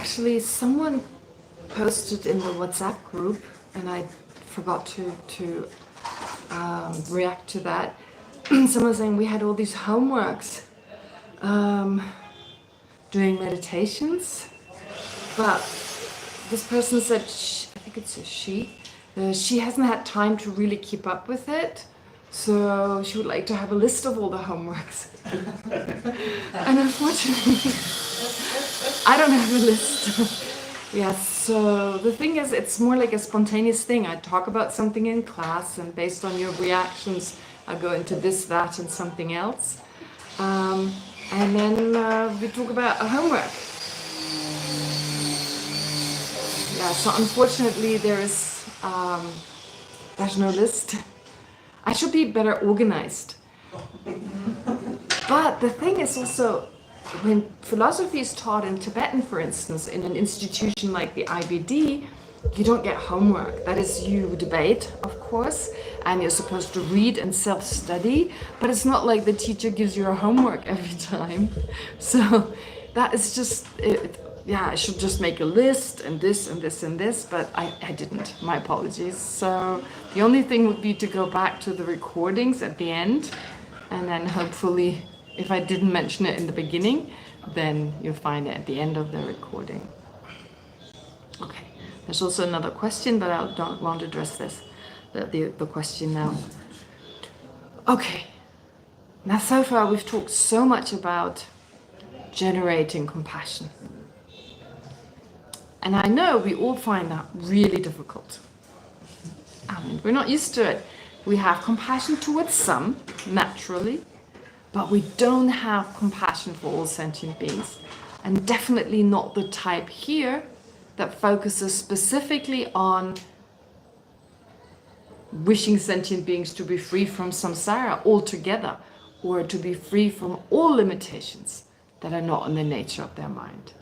actually, someone posted in the WhatsApp group, and I forgot to react to that. Someone saying we had all these homeworks doing meditations, but this person said, I think it's a she hasn't had time to really keep up with it, so she would like to have a list of all the homeworks. And unfortunately, I don't have a list. Yeah, so the thing is, it's more like a spontaneous thing. I talk about something in class, and based on your reactions, I go into this, that, and something else. And then we talk about a homework. Yeah, so unfortunately, there's no list. I should be better organized. But the thing is also, when philosophy is taught in Tibetan, for instance, in an institution like the IBD, you don't get homework. That is, you debate, of course, and you're supposed to read and self-study, but it's not like the teacher gives you a homework every time. So that is just, I should just make a list and this and this and this, but I didn't. My apologies. So the only thing would be to go back to the recordings at the end, and then hopefully, if I didn't mention it in the beginning, then you'll find it at the end of the recording. Okay, there's also another question, but I don't want to address this, the question now. Okay, now so far we've talked so much about generating compassion. And I know we all find that really difficult. I mean, we're not used to it. We have compassion towards some, naturally, but we don't have compassion for all sentient beings. And definitely not the type here that focuses specifically on wishing sentient beings to be free from samsara altogether, or to be free from all limitations that are not in the nature of their mind.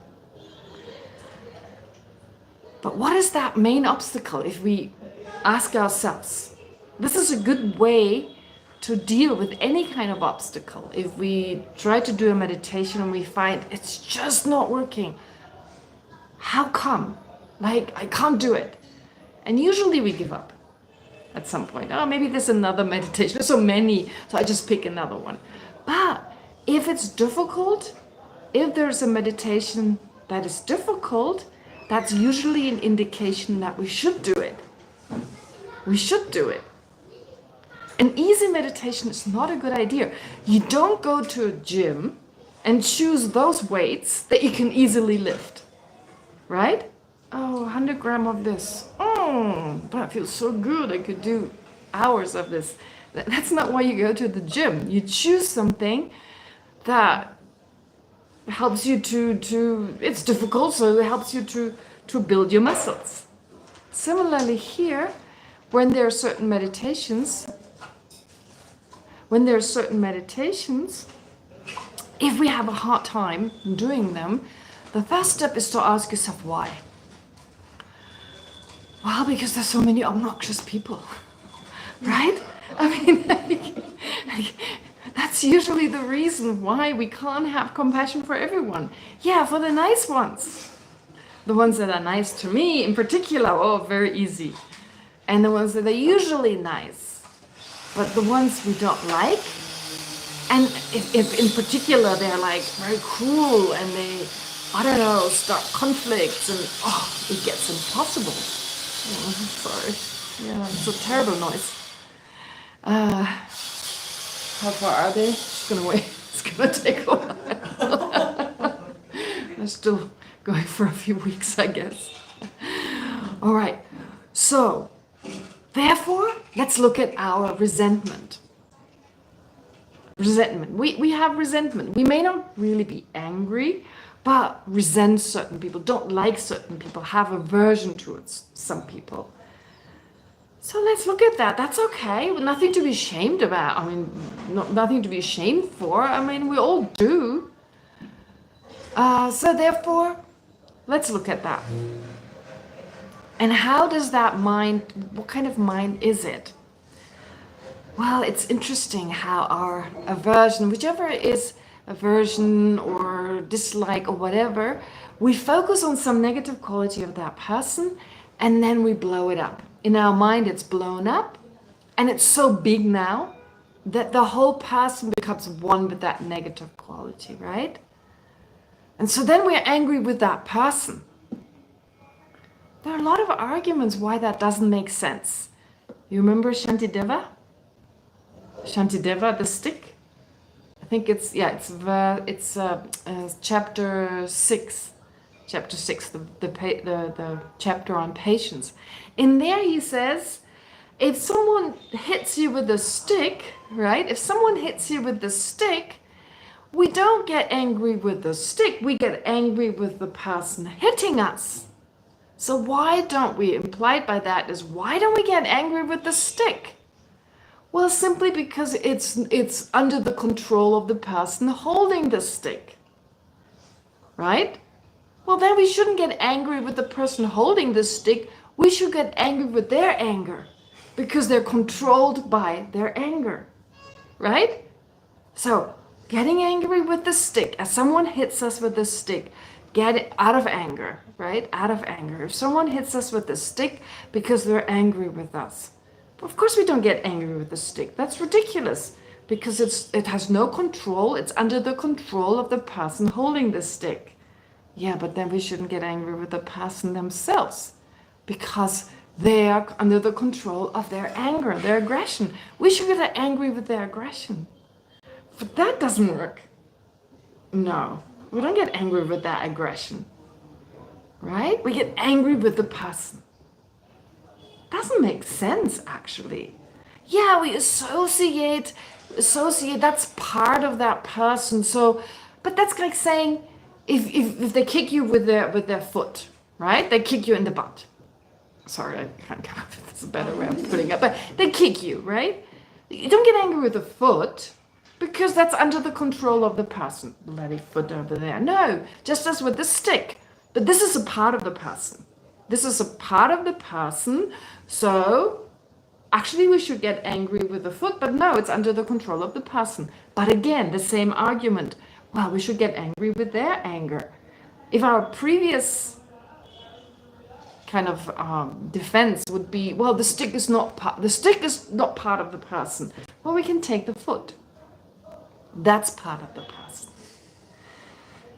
But what is that main obstacle if we ask ourselves? This is a good way to deal with any kind of obstacle. If we try to do a meditation and we find it's just not working, how come? Like, I can't do it. And usually we give up at some point. Oh, maybe there's another meditation. There's so many, so I just pick another one. But if it's difficult, if there's a meditation that is difficult, that's usually an indication that we should do it. We should do it. An easy meditation is not a good idea. You don't go to a gym and choose those weights that you can easily lift, right? Oh, 100 grams of this. Oh, that feels so good. I could do hours of this. That's not why you go to the gym. You choose something that helps you to it's difficult, so it helps you to build your muscles. Similarly here, when there are certain meditations, if we have a hard time doing them, the first step is to ask yourself why. Well, because there's so many obnoxious people, right? I mean, that's usually the reason why we can't have compassion for everyone. Yeah, for the nice ones. The ones that are nice to me in particular, oh, very easy. And the ones that are usually nice. But the ones we don't like, and if in particular they're like very cruel and they, I don't know, start conflicts and it gets impossible. Oh, sorry. Yeah, it's a terrible noise. How far are they? It's gonna wait. It's gonna take a while. They're still going for a few weeks, I guess. All right. So, therefore, let's look at our resentment. Resentment. We have resentment. We may not really be angry, but resent certain people, don't like certain people, have aversion towards some people. So let's look at that. That's okay. Nothing to be ashamed about. I mean, nothing to be ashamed for. I mean, we all do. So therefore, let's look at that. And how does that mind, what kind of mind is it? Well, it's interesting how our aversion, whichever is aversion or dislike or whatever, we focus on some negative quality of that person and then we blow it up. In our mind, it's blown up and it's so big now that the whole person becomes one with that negative quality, right? And so then we're angry with that person. There are a lot of arguments why that doesn't make sense. You remember Shantideva? Shantideva, the stick? I think it's chapter 6. Chapter 6, the chapter on patience. In there he says, if someone hits you with a stick, right? If someone hits you with the stick, we don't get angry with the stick, we get angry with the person hitting us. So why don't we, implied by that is, why don't we get angry with the stick? Well, simply because it's under the control of the person holding the stick, right? Well, then we shouldn't get angry with the person holding the stick. We should get angry with their anger because they're controlled by their anger, right? So getting angry with the stick, as someone hits us with the stick, get it out of anger, right? Out of anger. If someone hits us with the stick because they're angry with us, of course we don't get angry with the stick. That's ridiculous because it has no control. It's under the control of the person holding the stick. Yeah, but then we shouldn't get angry with the person themselves because they are under the control of their anger, their aggression. We should get angry with their aggression. But that doesn't work. No, we don't get angry with that aggression, right? We get angry with the person. Doesn't make sense, actually. Yeah, we associate, that's part of that person. So, but that's like saying, if they kick you with their foot, right? They kick you in the butt. Sorry, I can't come up with a better way of putting it, but they kick you, right? You don't get angry with the foot because that's under the control of the person. Bloody foot over there. No, just as with the stick. But this is a part of the person. This is a part of the person. So actually we should get angry with the foot, but no, it's under the control of the person. But again, the same argument. Well, we should get angry with their anger. If our previous kind of defense would be, well, the stick is not part of the person. Well, we can take the foot. That's part of the person.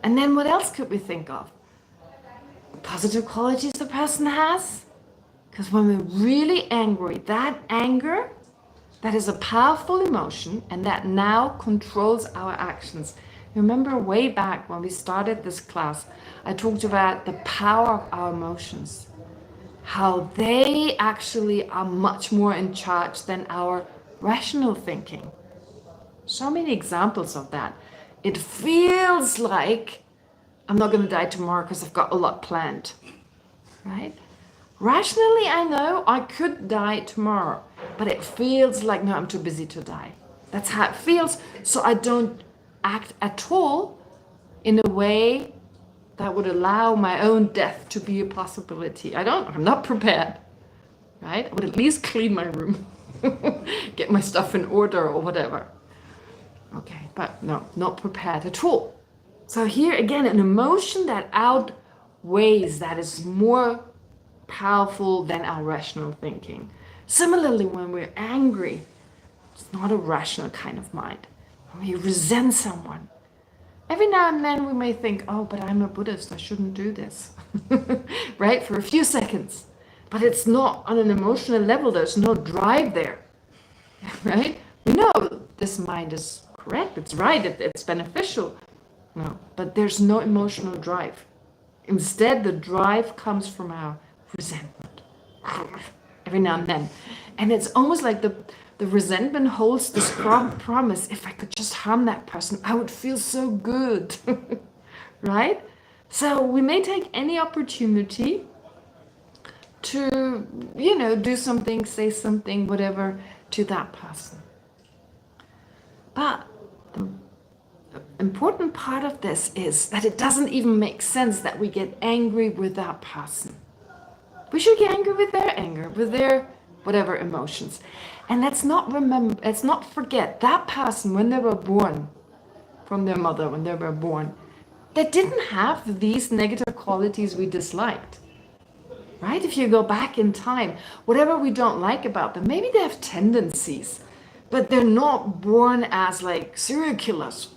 And then what else could we think of? Positive qualities the person has. Because when we're really angry, that anger, that is a powerful emotion and that now controls our actions. Remember way back when we started this class, I talked about the power of our emotions. How they actually are much more in charge than our rational thinking. So many examples of that. It feels like I'm not going to die tomorrow because I've got a lot planned, right? Rationally, I know I could die tomorrow, but it feels like, no, I'm too busy to die. That's how it feels. So I don't act at all in a way that would allow my own death to be a possibility. I'm not prepared, right? I would at least clean my room, get my stuff in order or whatever. Okay, but no, not prepared at all. So here again, an emotion that outweighs, that is more powerful than our rational thinking. Similarly, when we're angry, it's not a rational kind of mind. When we resent someone, every now and then we may think, oh, but I'm a Buddhist, I shouldn't do this, right? For a few seconds. But it's not on an emotional level, there's no drive there, right? We know this mind is correct, it's right, it's beneficial. No, but there's no emotional drive. Instead, the drive comes from our resentment. Every now and then. And it's almost like the resentment holds this promise, if I could just harm that person, I would feel so good. Right? So we may take any opportunity to, do something, say something, whatever, to that person. But the important part of this is that it doesn't even make sense that we get angry with that person. We should get angry with their anger, with their whatever emotions. And let's not forget that person, when they were born, from their mother when they were born that didn't have these negative qualities we disliked. Right? If you go back in time, whatever we don't like about them, maybe they have tendencies, but they're not born as like serial killers.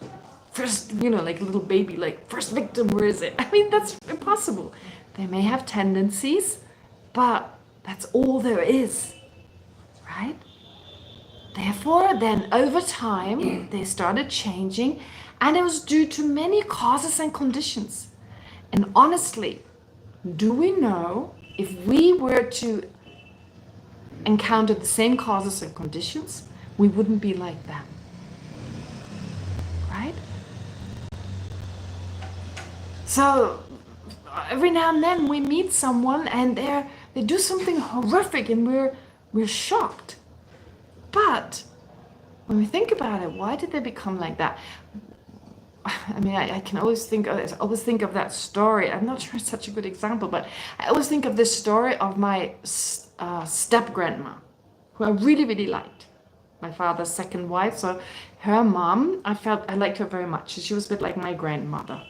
First, like a little baby, like first victim, where is it? I mean, that's impossible. They may have tendencies, but that's all there is, right? Therefore, then over time, they started changing, and it was due to many causes and conditions. And honestly, do we know if we were to encounter the same causes and conditions, we wouldn't be like them, right? So every now and then we meet someone and they do something horrific and we're shocked. But when we think about it, why did they become like that? I mean, I can always think of that story. I'm not sure it's such a good example, but I always think of this story of my step-grandma, who I really, really liked. My father's second wife. So her mom, I liked her very much. She was a bit like my grandmother.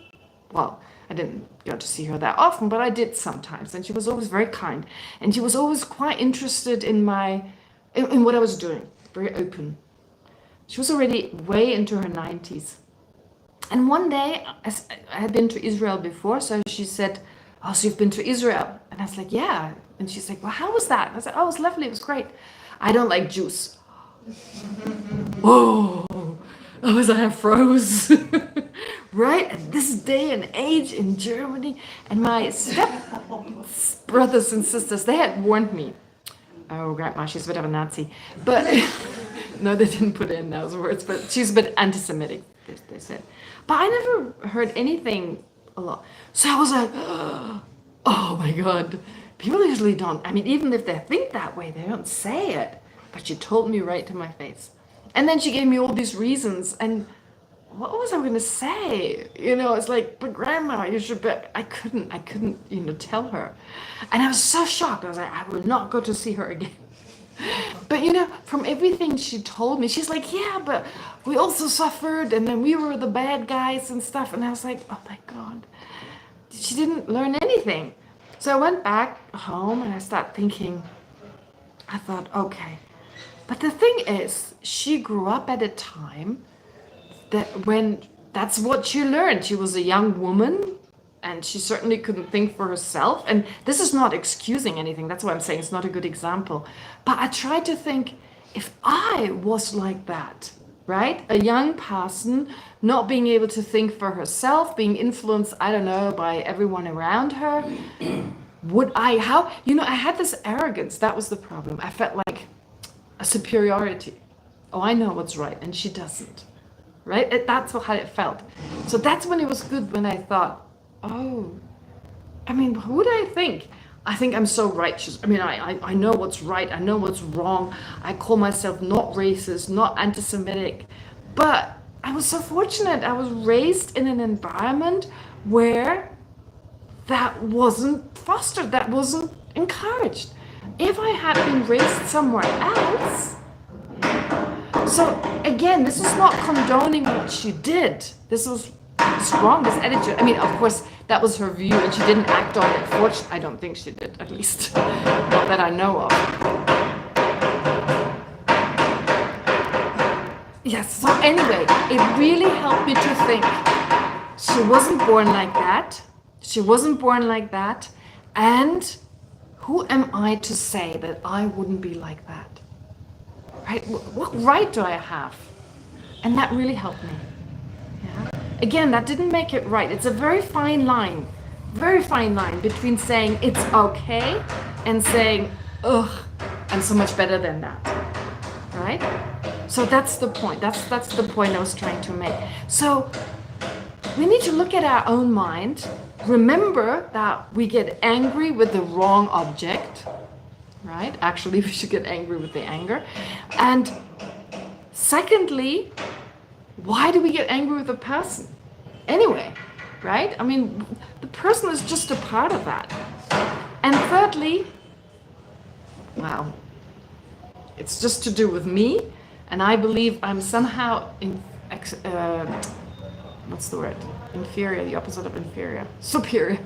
Well, I didn't go to see her that often, but I did sometimes. And she was always very kind. And she was always quite interested in what I was doing, very open. She was already way into her 90s. And one day, I had been to Israel before, so she said, "Oh, so you've been to Israel?" And I was like, "Yeah." And she's like, "Well, how was that?" And I said, "Oh, it was lovely, it was great. I don't like Jews." Oh, I froze. Right? At this day and age in Germany, and my step brothers and sisters, they had warned me. Oh, grandma, she's a bit of a Nazi. But no, they didn't put in those words, but she's a bit anti-Semitic, they said. But I never heard anything a lot. So I was like, oh my God. People usually don't, I mean, even if they think that way, they don't say it. But she told me right to my face. And then she gave me all these reasons. And what was I going to say? It's like, but grandma, you should bet. I couldn't, tell her. And I was so shocked. I was like, I will not go to see her again. But from everything she told me, she's like, yeah, but we also suffered, and then we were the bad guys and stuff. And I was like, oh my God, she didn't learn anything. So I went back home and I started thinking, I thought, okay. But the thing is, she grew up at a time that when that's what she learned. She was a young woman, and she certainly couldn't think for herself. And this is not excusing anything. That's why I'm saying it's not a good example. But I tried to think, if I was like that, right? A young person not being able to think for herself, being influenced, I don't know, by everyone around her, I had this arrogance. That was the problem. I felt like a superiority. Oh, I know what's right, and she doesn't, right? That's how it felt. So that's when it was good, when I thought, oh, I mean, who would I think? I think I'm so righteous. I mean, I know what's right. I know what's wrong. I call myself not racist, not anti-Semitic. But I was so fortunate. I was raised in an environment where that wasn't fostered, that wasn't encouraged. If I had been raised somewhere else, so again, this is not condoning what she did. This was wrong, this attitude. I mean, of course, that was her view, and she didn't act on it. Fortunately, I don't think she did, at least not that I know of. Yes, so anyway, it really helped me to think, she wasn't born like that. She wasn't born like that. And who am I to say that I wouldn't be like that? Right? What right do I have? And that really helped me. Yeah. Again, that didn't make it right. It's a very fine line between saying it's okay and saying, ugh, I'm so much better than that. Right? So that's the point. That's the point I was trying to make. So we need to look at our own mind. Remember that we get angry with the wrong object, right? Actually, we should get angry with the anger. And secondly, why do we get angry with the person? Anyway, right? I mean, the person is just a part of that. And thirdly, wow, it's just to do with me. And I believe I'm somehow what's the word? Inferior, the opposite of inferior. Superior.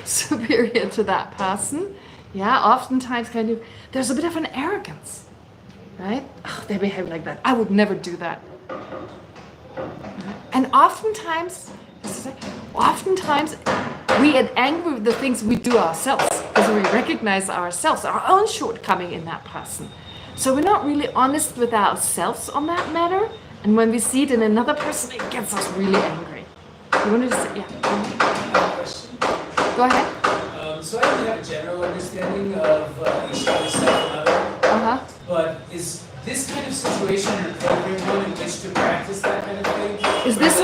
Superior to that person. Yeah, oftentimes kind of, there's a bit of an arrogance, right? Oh, they behave like that. I would never do that. And oftentimes we get angry with the things we do ourselves because we recognize ourselves, our own shortcoming in that person. So we're not really honest with ourselves on that matter. And when we see it in another person, it gets us really angry. You wanted to say, yeah. Go ahead. So I don't have a general understanding of each other's self and other. But is this kind of situation an appropriate one in which to practice that kind of thing? Is this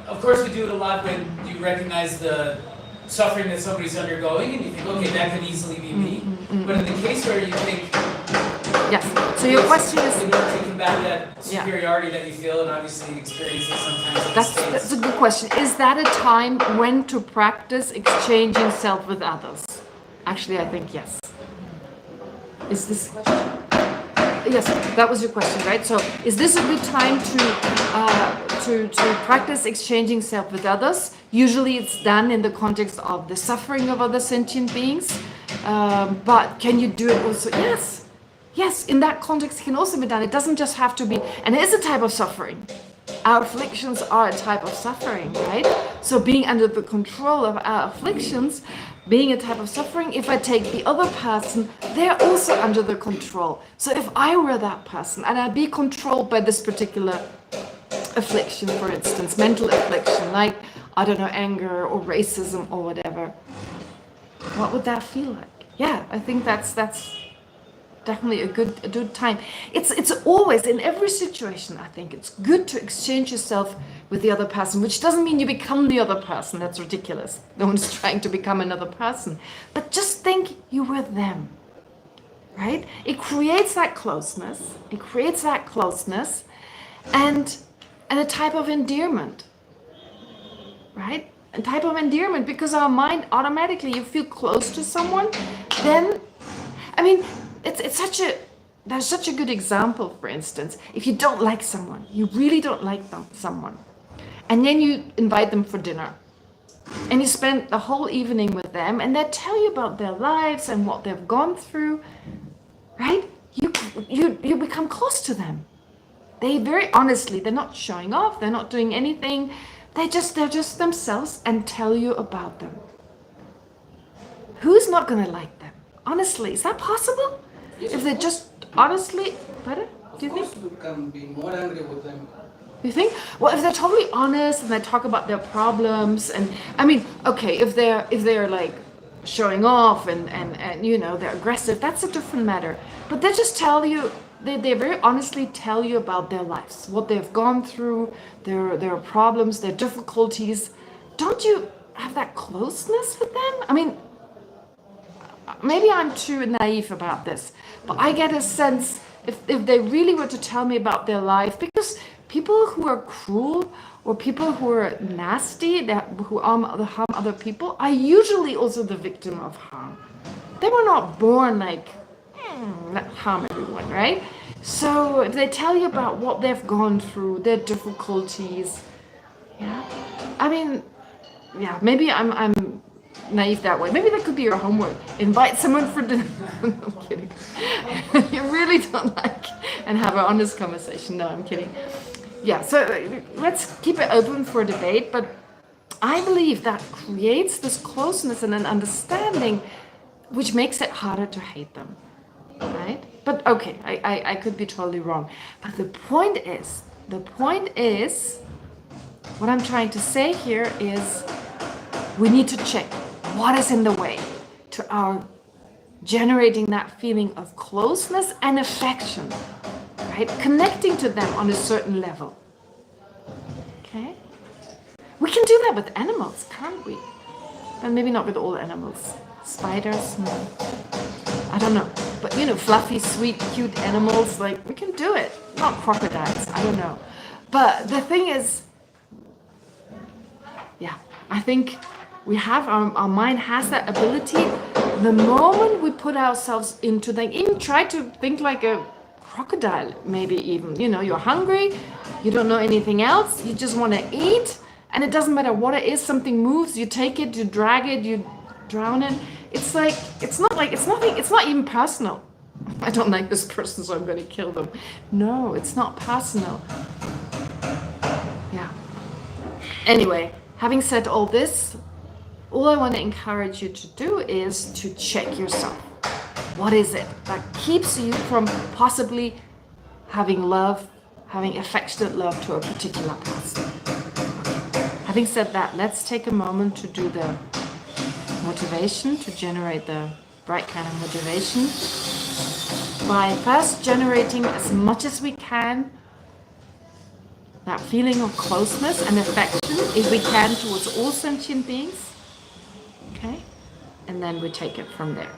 Of course, we do it a lot when you recognize the suffering that somebody's undergoing, and you think, okay, that could easily be me. But in the case where you think, yes. So your question is, in order to combat that superiority that you feel, and obviously experience it sometimes. That's a good question. Is that a time when to practice exchanging self with others? Actually, I think yes. Is this? Yes, that was your question, right? So, is this a good time to practice exchanging self with others? Usually, it's done in the context of the suffering of other sentient beings. But can you do it also? Yes. Yes, in that context, it can also be done. It doesn't just have to be, and it is a type of suffering. Our afflictions are a type of suffering, right? So being under the control of our afflictions, being a type of suffering, if I take the other person, they're also under the control. So if I were that person and I'd be controlled by this particular affliction, for instance, mental affliction, like, I don't know, anger or racism or whatever, what would that feel like? Yeah, I think that's definitely a good time. It's always, in every situation, I think it's good to exchange yourself with the other person, which doesn't mean you become the other person. That's ridiculous. No one's trying to become another person. But just think you were them, right? It creates that closeness. It creates that closeness and a type of endearment, right? A type of endearment, because our mind automatically, you feel close to someone, then, I mean, there's such a good example, for instance, if you don't like someone, you really don't like someone, and then you invite them for dinner, and you spend the whole evening with them, and they tell you about their lives and what they've gone through, right? You become close to them. They very honestly, they're not showing off, they're not doing anything, they're just themselves and tell you about them. Who's not going to like them? Honestly, is that possible? If they're just honestly, better? Do you think? You can be more angry with them. You think? Well, if they're totally honest and they talk about their problems, and I mean, okay, if they're like showing off and you know they're aggressive, that's a different matter. But they just tell you, they very honestly tell you about their lives, what they've gone through, their problems, their difficulties. Don't you have that closeness with them? I mean, maybe I'm too naive about this, but I get a sense if they really were to tell me about their life, because people who are cruel or people who are nasty, who harm other people, are usually also the victim of harm. They were not born like, harm everyone, right? So if they tell you about what they've gone through, their difficulties, yeah, I mean, yeah, maybe I'm naive that way. Maybe that could be your homework. Invite someone for dinner. No, I'm kidding. You really don't like and have an honest conversation. No, I'm kidding. Yeah, so let's keep it open for debate, but I believe that creates this closeness and an understanding which makes it harder to hate them, right? But okay, I could be totally wrong. But the point is, what I'm trying to say here is we need to check what is in the way to our generating that feeling of closeness and affection, right? Connecting to them on a certain level. Okay? We can do that with animals, can't we? But maybe not with all animals. Spiders, no. I don't know. But you know, fluffy, sweet, cute animals, like we can do it. Not crocodiles, I don't know. But the thing is, yeah, I think we have, our mind has that ability. The moment we put ourselves into them, even try to think like a crocodile, maybe even, you know, you're hungry, you don't know anything else, you just want to eat, and it doesn't matter what it is, something moves, you take it, you drag it, you drown it. It's like, it's not even personal. I don't like this person, so I'm going to kill them. No, it's not personal. Yeah. Anyway, having said all this, all I want to encourage you to do is to check yourself. What is it that keeps you from possibly having love, having affectionate love to a particular person? Having said that, let's take a moment to do the motivation, to generate the right kind of motivation by first generating as much as we can that feeling of closeness and affection, if we can, towards all sentient beings. Okay? And then we take it from there.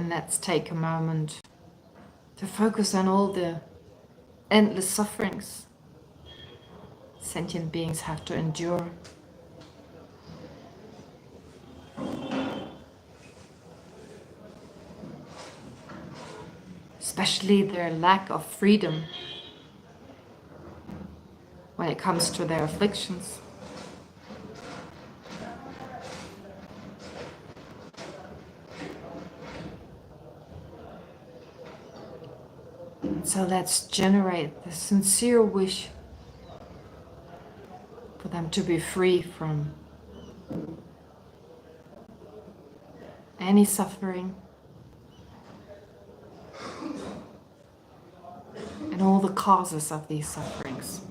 Let's take a moment to focus on all the endless sufferings sentient beings have to endure. Especially their lack of freedom when it comes to their afflictions. So let's generate the sincere wish for them to be free from any suffering and all the causes of these sufferings.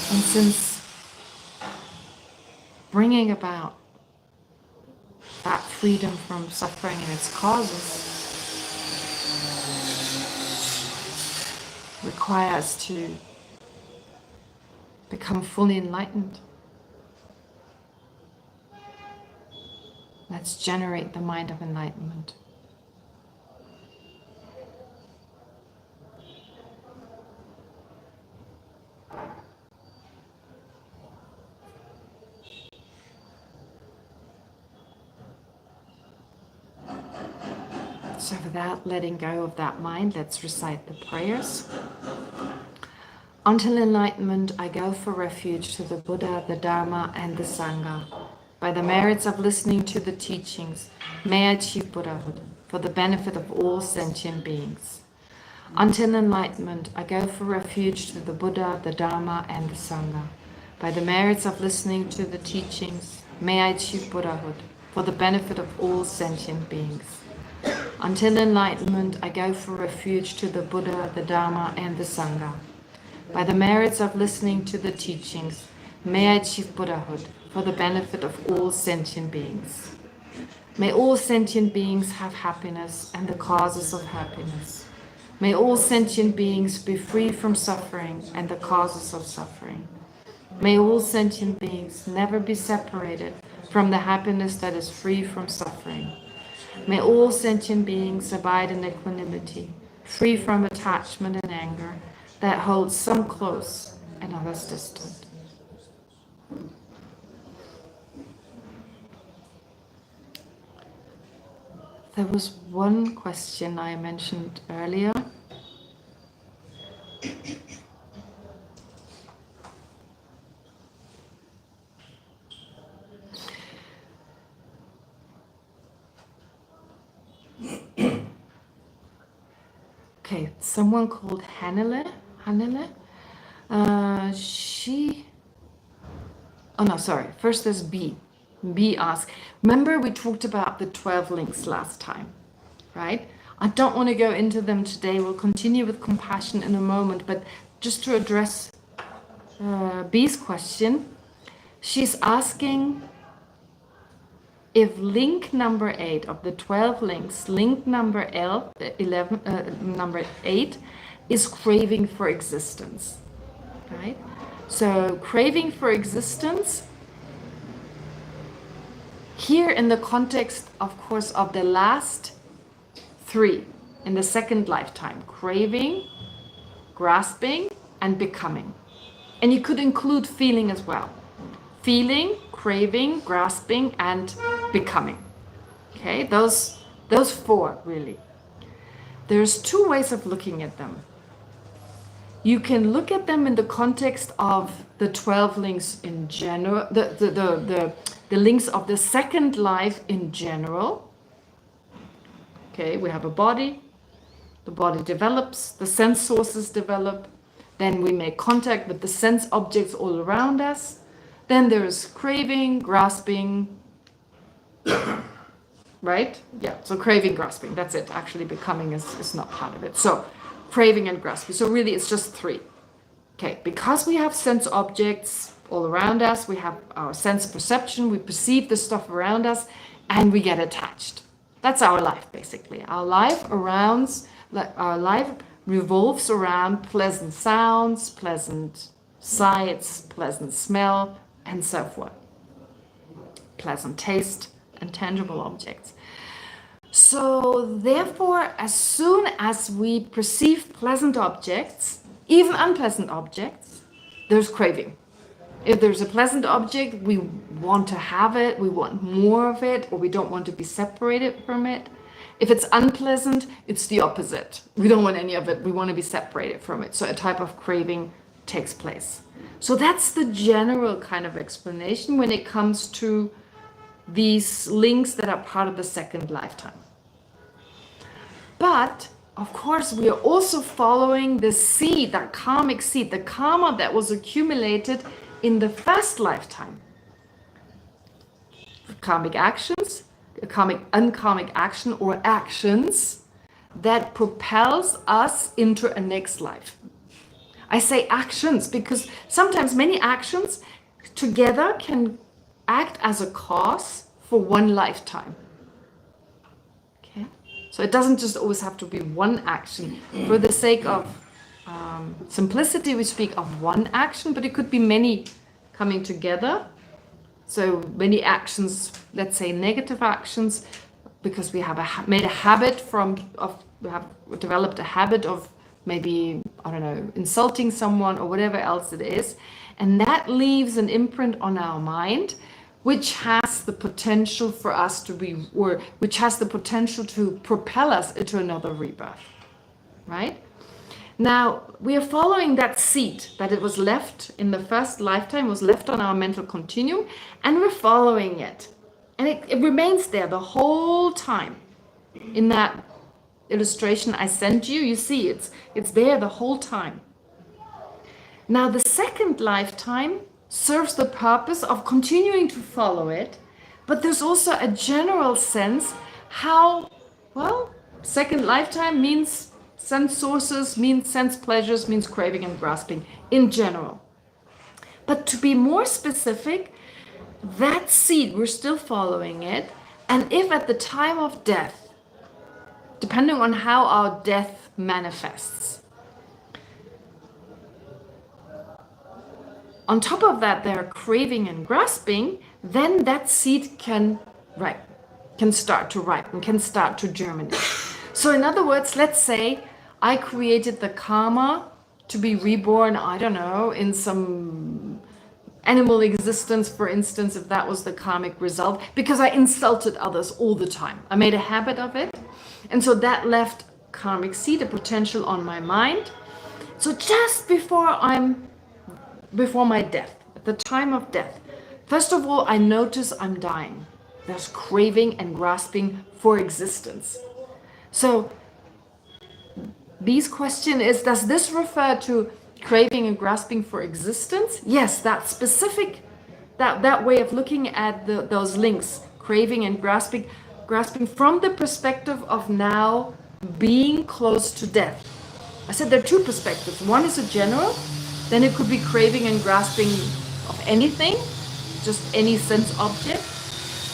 And since bringing about that freedom from suffering and its causes requires us to become fully enlightened, let's generate the mind of enlightenment. So without letting go of that mind, let's recite the prayers. Until enlightenment, I go for refuge to the Buddha, the Dharma, and the Sangha. By the merits of listening to the teachings, may I achieve Buddhahood for the benefit of all sentient beings. Until enlightenment, I go for refuge to the Buddha, the Dharma, and the Sangha. By the merits of listening to the teachings, may I achieve Buddhahood for the benefit of all sentient beings. Until enlightenment, I go for refuge to the Buddha, the Dharma, and the Sangha. By the merits of listening to the teachings, may I achieve Buddhahood for the benefit of all sentient beings. May all sentient beings have happiness and the causes of happiness. May all sentient beings be free from suffering and the causes of suffering. May all sentient beings never be separated from the happiness that is free from suffering. May all sentient beings abide in equanimity, free from attachment and anger, that holds some close and others distant. There was one question I mentioned earlier. Okay, someone called Hannele. Oh no, sorry. First there's B. B asks, remember we talked about the 12 links last time, right? I don't want to go into them today. We'll continue with compassion in a moment, but just to address B's question, she's asking if link number 8 of the 12 links, link number 8 is craving for existence, right? So craving for existence, here in the context, of course, of the last 3 in the second lifetime, craving, grasping, and becoming. And you could include feeling as well. Feeling, craving, grasping, and becoming. Okay, those 4 really. There's 2 ways of looking at them. You can look at them in the context of the 12 links in general, the links of the second life in general. Okay, we have a body, the body develops, the sense sources develop, then we make contact with the sense objects all around us. Then there's craving, grasping, right? Yeah, so craving, grasping, that's it. Actually, becoming is not part of it. So craving and grasping. So really, it's just 3. Okay, because we have sense objects all around us, we have our sense perception, we perceive the stuff around us, and we get attached. That's our life, basically. Our life revolves around pleasant sounds, pleasant sights, pleasant smell, and so forth. Pleasant taste and tangible objects. So therefore, as soon as we perceive pleasant objects, even unpleasant objects, there's craving. If there's a pleasant object, we want to have it, we want more of it, or we don't want to be separated from it. If it's unpleasant, it's the opposite. We don't want any of it, we want to be separated from it. So a type of craving takes place. So that's the general kind of explanation when it comes to these links that are part of the second lifetime. But of course, we are also following the seed, that karmic seed, the karma that was accumulated in the first lifetime. Karmic actions, unkarmic action, or actions that propels us into a next life. I say actions because sometimes many actions together can act as a cause for one lifetime. Okay, so it doesn't just always have to be one action. For the sake of simplicity, we speak of one action, but it could be many coming together. So many actions, let's say negative actions, because we have made a habit we have developed a habit of maybe, I don't know, insulting someone or whatever else it is. And that leaves an imprint on our mind, which has the potential for us to be, or which has the potential to propel us into another rebirth, right? Now, we are following that seed that it was left in the first lifetime, was left on our mental continuum, and we're following it. And it remains there the whole time. In that illustration I sent you, you see it's there the whole time. Now, the second lifetime serves the purpose of continuing to follow it, but there's also a general sense how, well, second lifetime means sense sources, means sense pleasures, means craving and grasping in general. But to be more specific, that seed, we're still following it, and if at the time of death, depending on how our death manifests, on top of that, they're craving and grasping, then that seed can start to ripen, can start to germinate. So in other words, let's say I created the karma to be reborn, I don't know, in some animal existence, for instance, if that was the karmic result, because I insulted others all the time. I made a habit of it. And so that left karmic seed, a potential on my mind. So just before my death, at the time of death, first of all, I notice I'm dying. There's craving and grasping for existence. So B's question is, does this refer to craving and grasping for existence? Yes, that specific that way of looking at those links, craving and grasping from the perspective of now being close to death. I said there are two perspectives. One is a general, then it could be craving and grasping of anything, just any sense object.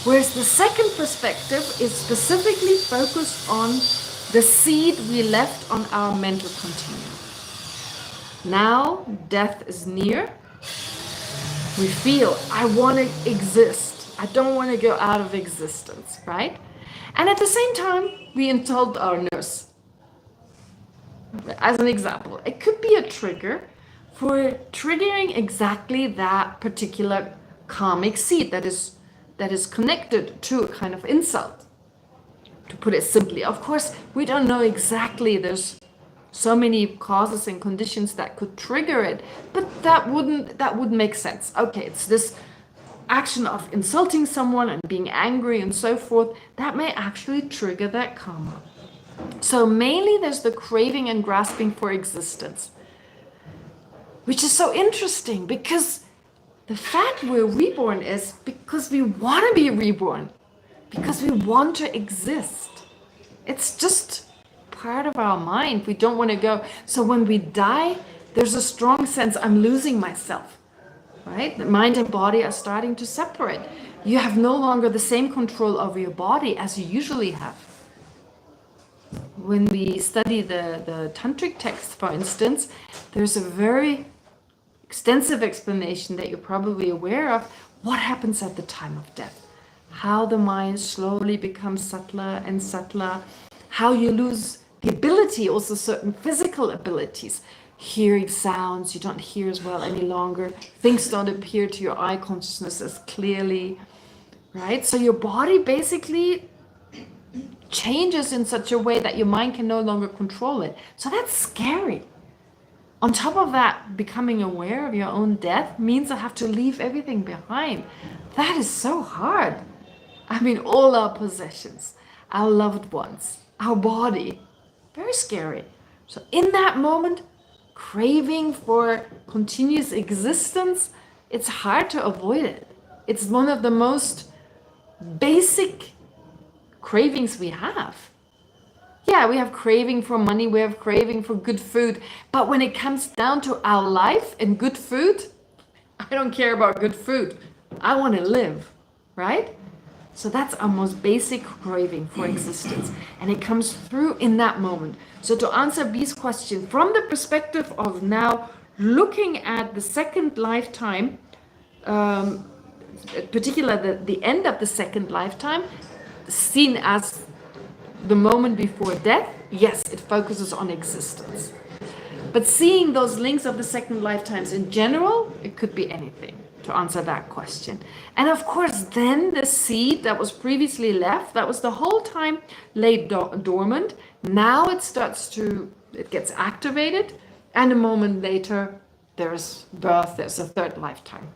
Whereas the second perspective is specifically focused on the seed we left on our mental continuum. Now death is near. We feel, I want to exist. I don't want to go out of existence, right? And at the same time, we insult our nurse. As an example, it could be a trigger for triggering exactly that particular karmic seed that is connected to a kind of insult. To put it simply, of course, we don't know exactly. There's so many causes and conditions that could trigger it, but that would make sense. Okay, it's this action of insulting someone and being angry and so forth that may actually trigger that karma. So mainly there's the craving and grasping for existence, which is so interesting because the fact we're reborn is because we want to be reborn, because we want to exist. It's just part of our mind. We don't want to go. So when we die, there's a strong sense I'm losing myself, right? The mind and body are starting to separate. You have no longer the same control over your body as you usually have. When we study the tantric text, for instance, there's a very extensive explanation that you're probably aware of what happens at the time of death, how the mind slowly becomes subtler and subtler, how you lose the ability, also certain physical abilities, hearing sounds, you don't hear as well any longer, things don't appear to your eye consciousness as clearly, right? So your body basically changes in such a way that your mind can no longer control it. So that's scary. On top of that, becoming aware of your own death means I have to leave everything behind. That is so hard. I mean, all our possessions, our loved ones, our body, very scary. So in that moment, craving for continuous existence, it's hard to avoid it. It's one of the most basic cravings we have. Yeah, we have craving for money, we have craving for good food, but when it comes down to our life and good food, I don't care about good food. I want to live, right? So that's our most basic craving for existence, and it comes through in that moment. So to answer B's question, from the perspective of now looking at the second lifetime, particularly the end of the second lifetime, seen as the moment before death, yes, it focuses on existence. But seeing those links of the second lifetimes in general, it could be anything, to answer that question. And of course, then the seed that was previously left, that was the whole time laid dormant, now it gets activated, and a moment later, there's birth, there's a third lifetime.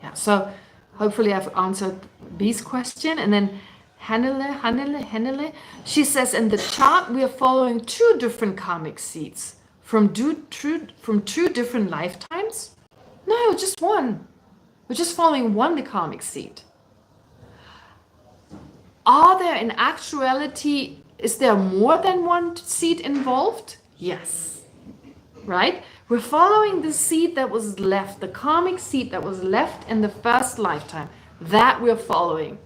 Yeah, so hopefully I've answered B's question. And then Hannele, she says, in the chart, we are following two different karmic seeds from two different lifetimes. No, just one. We're just following one karmic seed. Are there, in actuality, is there more than one seed involved? Yes. Right? We're following the seed that was left, the karmic seed that was left in the first lifetime. That we're following.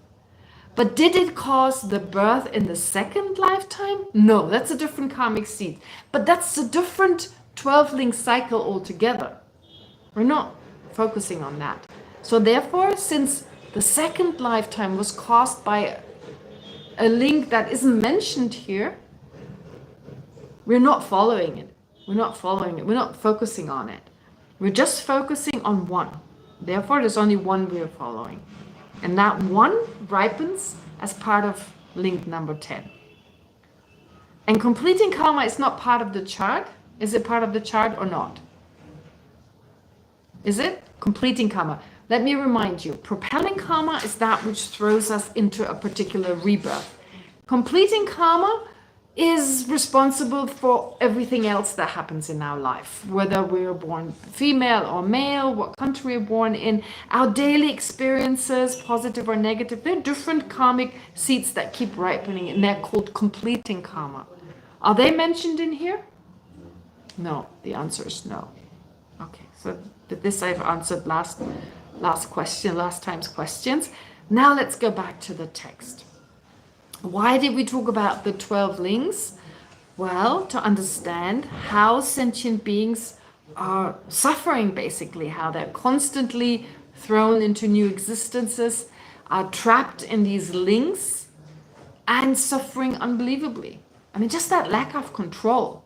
But did it cause the birth in the second lifetime? No, that's a different karmic seed. But that's a different 12-link cycle altogether. We're not focusing on that. So therefore, since the second lifetime was caused by a link that isn't mentioned here, we're not following it. We're not following it. We're not focusing on it. We're just focusing on one. Therefore, there's only one we're following. And that one ripens as part of link number 10. And completing karma is not part of the chart. Is it part of the chart or not? Is it? Completing karma. Let me remind you, propelling karma is that which throws us into a particular rebirth. Completing karma is responsible for everything else that happens in our life, whether we're born female or male, what country we're born in, our daily experiences, positive or negative. There are different karmic seeds that keep ripening, and they're called completing karma. Are they mentioned in here? No, the answer is no. Okay, so this I've answered last time's questions. Now let's go back to the text. Why did we talk about the 12 links? Well, to understand how sentient beings are suffering, basically, how they're constantly thrown into new existences, are trapped in these links, and suffering unbelievably. I mean, just that lack of control,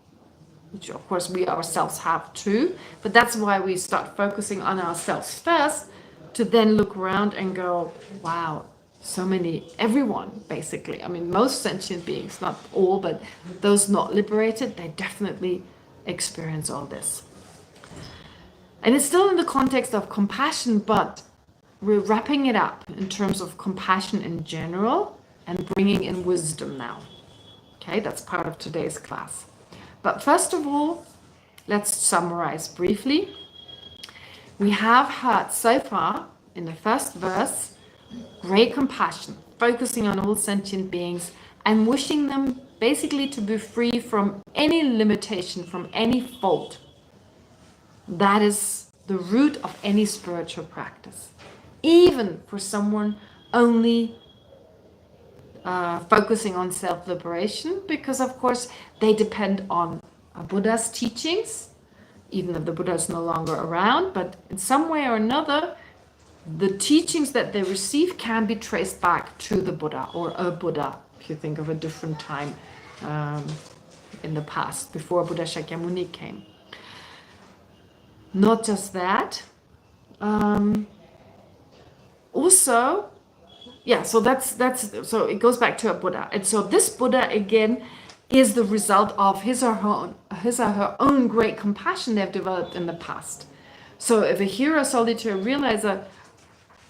which of course we ourselves have too, but that's why we start focusing on ourselves first, to then look around and go, wow, so many, everyone basically. I mean, most sentient beings, not all, but those not liberated, they definitely experience all this. And it's still in the context of compassion, but we're wrapping it up in terms of compassion in general and bringing in wisdom now. Okay, that's part of today's class. But first of all, let's summarize briefly. We have heard so far in the first verse great compassion, focusing on all sentient beings and wishing them basically to be free from any limitation, from any fault. That is the root of any spiritual practice. Even for someone only focusing on self-liberation, because of course they depend on Buddha's teachings, even if the Buddha is no longer around, but in some way or another, the teachings that they receive can be traced back to the Buddha or a Buddha, if you think of a different time in the past, before Buddha Shakyamuni came. Not just that, also, yeah, so so it goes back to a Buddha. And so this Buddha, again, is the result of his or her own great compassion they've developed in the past. So if a hero solitary realizer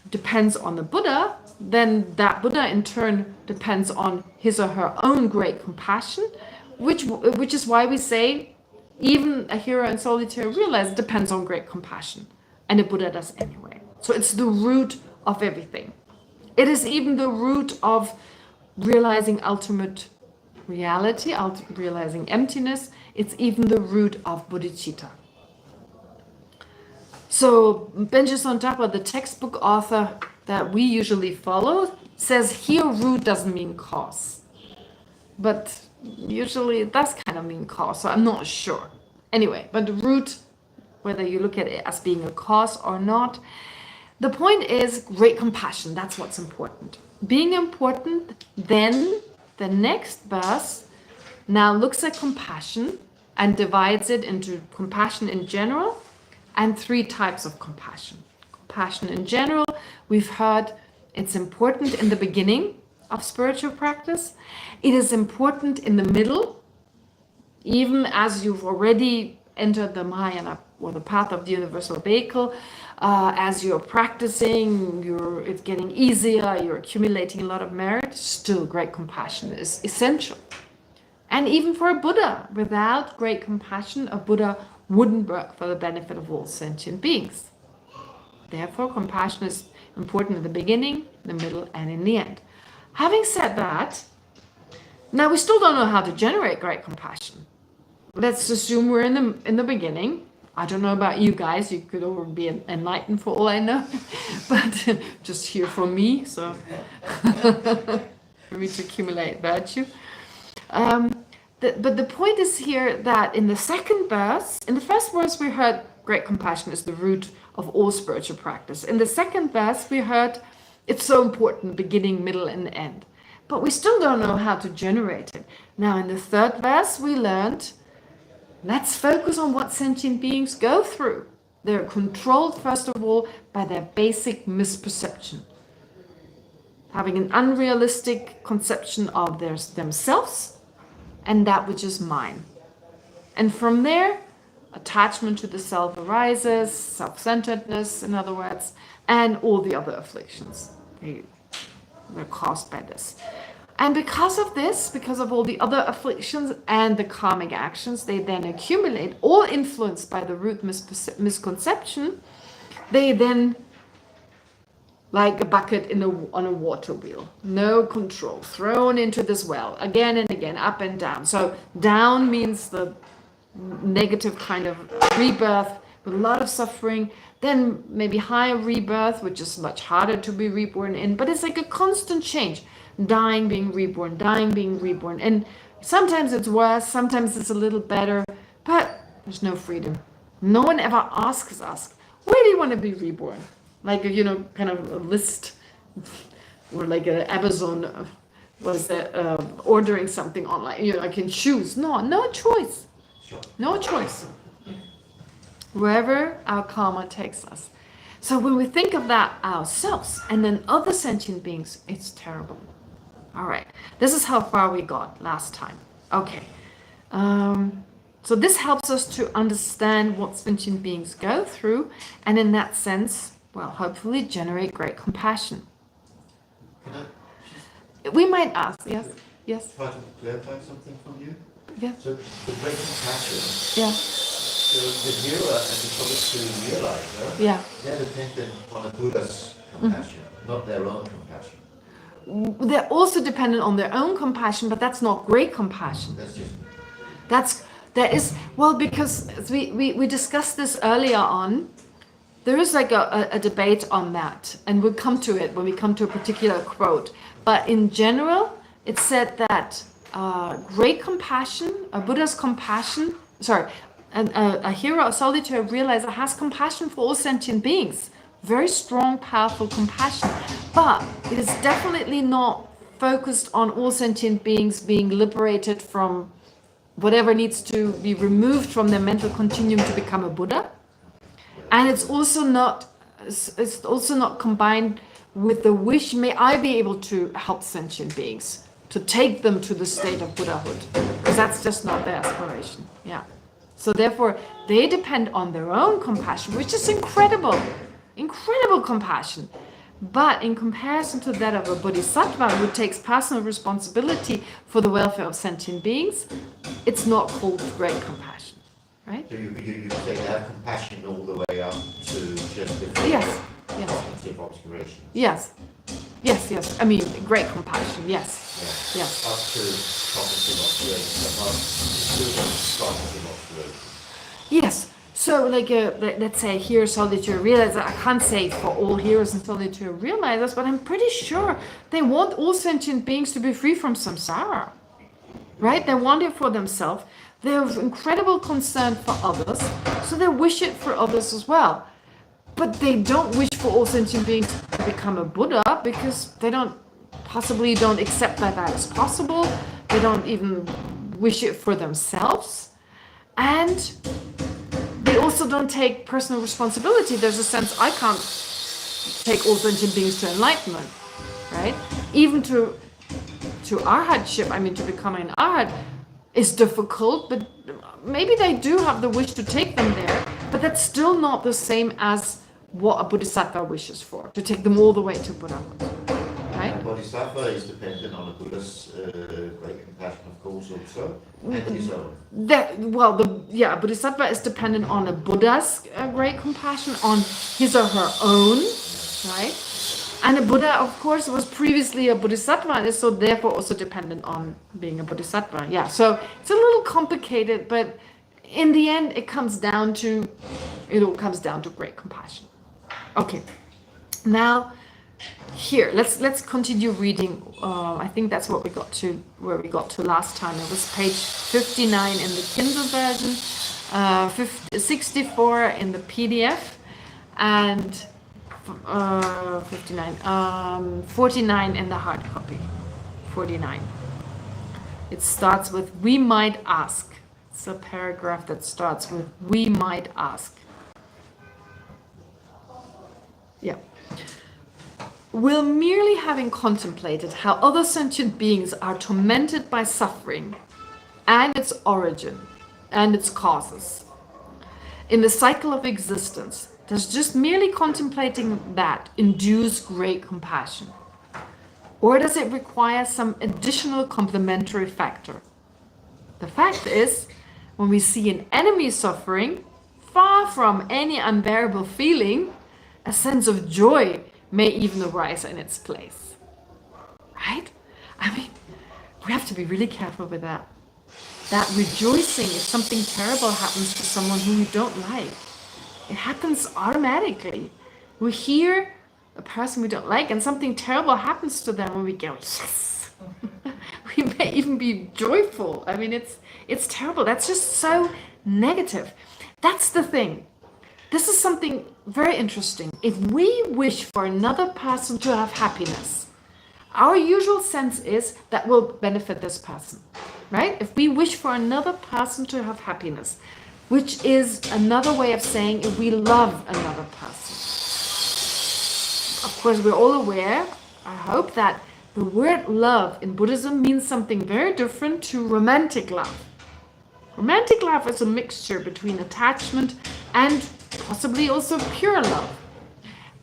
depends on the Buddha, then that Buddha in turn depends on his or her own great compassion, which is why we say even a hero and solitary realizer depends on great compassion, and the Buddha does anyway. So it's the root of everything. It is even the root of realizing ultimate reality, realizing emptiness. It's even the root of bodhicitta. So Benji Sontapa, the textbook author that we usually follow, says here root doesn't mean cause. But usually it does kind of mean cause, so I'm not sure. Anyway, but the root, whether you look at it as being a cause or not, the point is great compassion. That's what's important. Being important, then the next verse now looks at compassion and divides it into compassion in general and 3 types of compassion. Compassion in general, we've heard it's important in the beginning of spiritual practice. It is important in the middle, even as you've already entered the Mahayana or the path of the universal vehicle. As you're practicing, it's getting easier, you're accumulating a lot of merit, still great compassion is essential. And even for a Buddha, without great compassion, a Buddha wouldn't work for the benefit of all sentient beings. Therefore, compassion is important in the beginning, the middle, and in the end. Having said that, now we still don't know how to generate great compassion. Let's assume we're in the beginning. I don't know about you guys, you could all be enlightened for all I know, but just hear from me, so for me to accumulate virtue. But the point is here that in the second verse, in the first verse we heard great compassion is the root of all spiritual practice. In the second verse we heard it's so important, beginning, middle, and end. But we still don't know how to generate it. Now in the third verse we learned, let's focus on what sentient beings go through. They're controlled, first of all, by their basic misperception. Having an unrealistic conception of themselves and that which is mine. And from there, attachment to the self arises, self-centeredness, in other words, and all the other afflictions. They're caused by this. And because of this, because of all the other afflictions and the karmic actions, they then accumulate, all influenced by the root misconception, they then, like a bucket on a water wheel, no control, thrown into this well again and again, up and down. So down means the negative kind of rebirth with a lot of suffering, then maybe higher rebirth, which is much harder to be reborn in, but it's like a constant change. Dying, being reborn, dying, being reborn. And sometimes it's worse, sometimes it's a little better, but there's no freedom. No one ever asks us, where do you want to be reborn? Like, kind of a list, or like an Amazon was ordering something online. I can choose. No choice. No choice. Wherever our karma takes us. So when we think of that ourselves and then other sentient beings, it's terrible. All right, this is how far we got last time. Okay, so this helps us to understand what sentient beings go through, and in that sense, well, hopefully generate great compassion. We might ask, yes. Try to clarify something from you. Yeah. So the great compassion. Yeah. So the hearer and the public to realize, Yeah. they're dependent on a Buddha's compassion, not their own compassion. They're also dependent on their own compassion, but that's not great compassion. That is because we discussed this earlier on. There is like a debate on that, and we'll come to it when we come to a particular quote. But in general, it's said that great compassion, a Buddha's compassion, a hero, a solitary realizer has compassion for all sentient beings. Very strong, powerful compassion. But it is definitely not focused on all sentient beings being liberated from whatever needs to be removed from their mental continuum to become a Buddha. And it's also not combined with the wish, may I be able to help sentient beings, to take them to the state of Buddhahood, because that's just not their aspiration. Yeah. So therefore, they depend on their own compassion, which is incredible compassion. But in comparison to that of a bodhisattva who takes personal responsibility for the welfare of sentient beings, it's not called great compassion, right? So you could say they have compassion all the way up to just the Yes. cognitive obscuration. Yes. I mean, great compassion. Yes. Up to cognitive obscuration, but not to cognitive obscuration. Yes. So, let's say here, solitary realizers, I can't say for all heroes and solitary realizers, but I'm pretty sure they want all sentient beings to be free from samsara, right? They want it for themselves. They have incredible concern for others, so they wish it for others as well. But they don't wish for all sentient beings to become a Buddha because they don't accept that is possible. They don't even wish it for themselves. And they also don't take personal responsibility. There's a sense I can't take all sentient beings to enlightenment, right? Even to arhatship, to becoming an arhat is difficult, but maybe they do have the wish to take them there, but that's still not the same as what a bodhisattva wishes for, to take them all the way to Buddhahood, right? And bodhisattva is dependent on a Buddha's great compassion, of course, also, and his own. Bodhisattva is dependent on a Buddha's great compassion, on his or her own, right? And a Buddha, of course, was previously a bodhisattva, and is so therefore also dependent on being a bodhisattva. Yeah, so it's a little complicated, but in the end, it all comes down to great compassion. Okay, now here let's continue reading. I think that's where we got to last time. It was page 59 in the Kindle version, 64 in the PDF, and 49 in the hard copy. 49. It starts with "We might ask." It's a paragraph that starts with "We might ask." Yeah. Will merely having contemplated how other sentient beings are tormented by suffering and its origin and its causes in the cycle of existence, does just merely contemplating that induce great compassion? Or does it require some additional complementary factor? The fact is, when we see an enemy suffering, far from any unbearable feeling, a sense of joy may even arise in its place. Right? I mean, we have to be really careful with that. That rejoicing if something terrible happens to someone who we don't like. It happens automatically. We hear a person we don't like and something terrible happens to them and we go, yes! We may even be joyful. I mean, it's terrible. That's just so negative. That's the thing. This is something very interesting. If we wish for another person to have happiness, our usual sense is that will benefit this person, right? If we wish for another person to have happiness, which is another way of saying if we love another person. Of course, we're all aware, I hope, that the word love in Buddhism means something very different to romantic love. Romantic love is a mixture between attachment and possibly also pure love.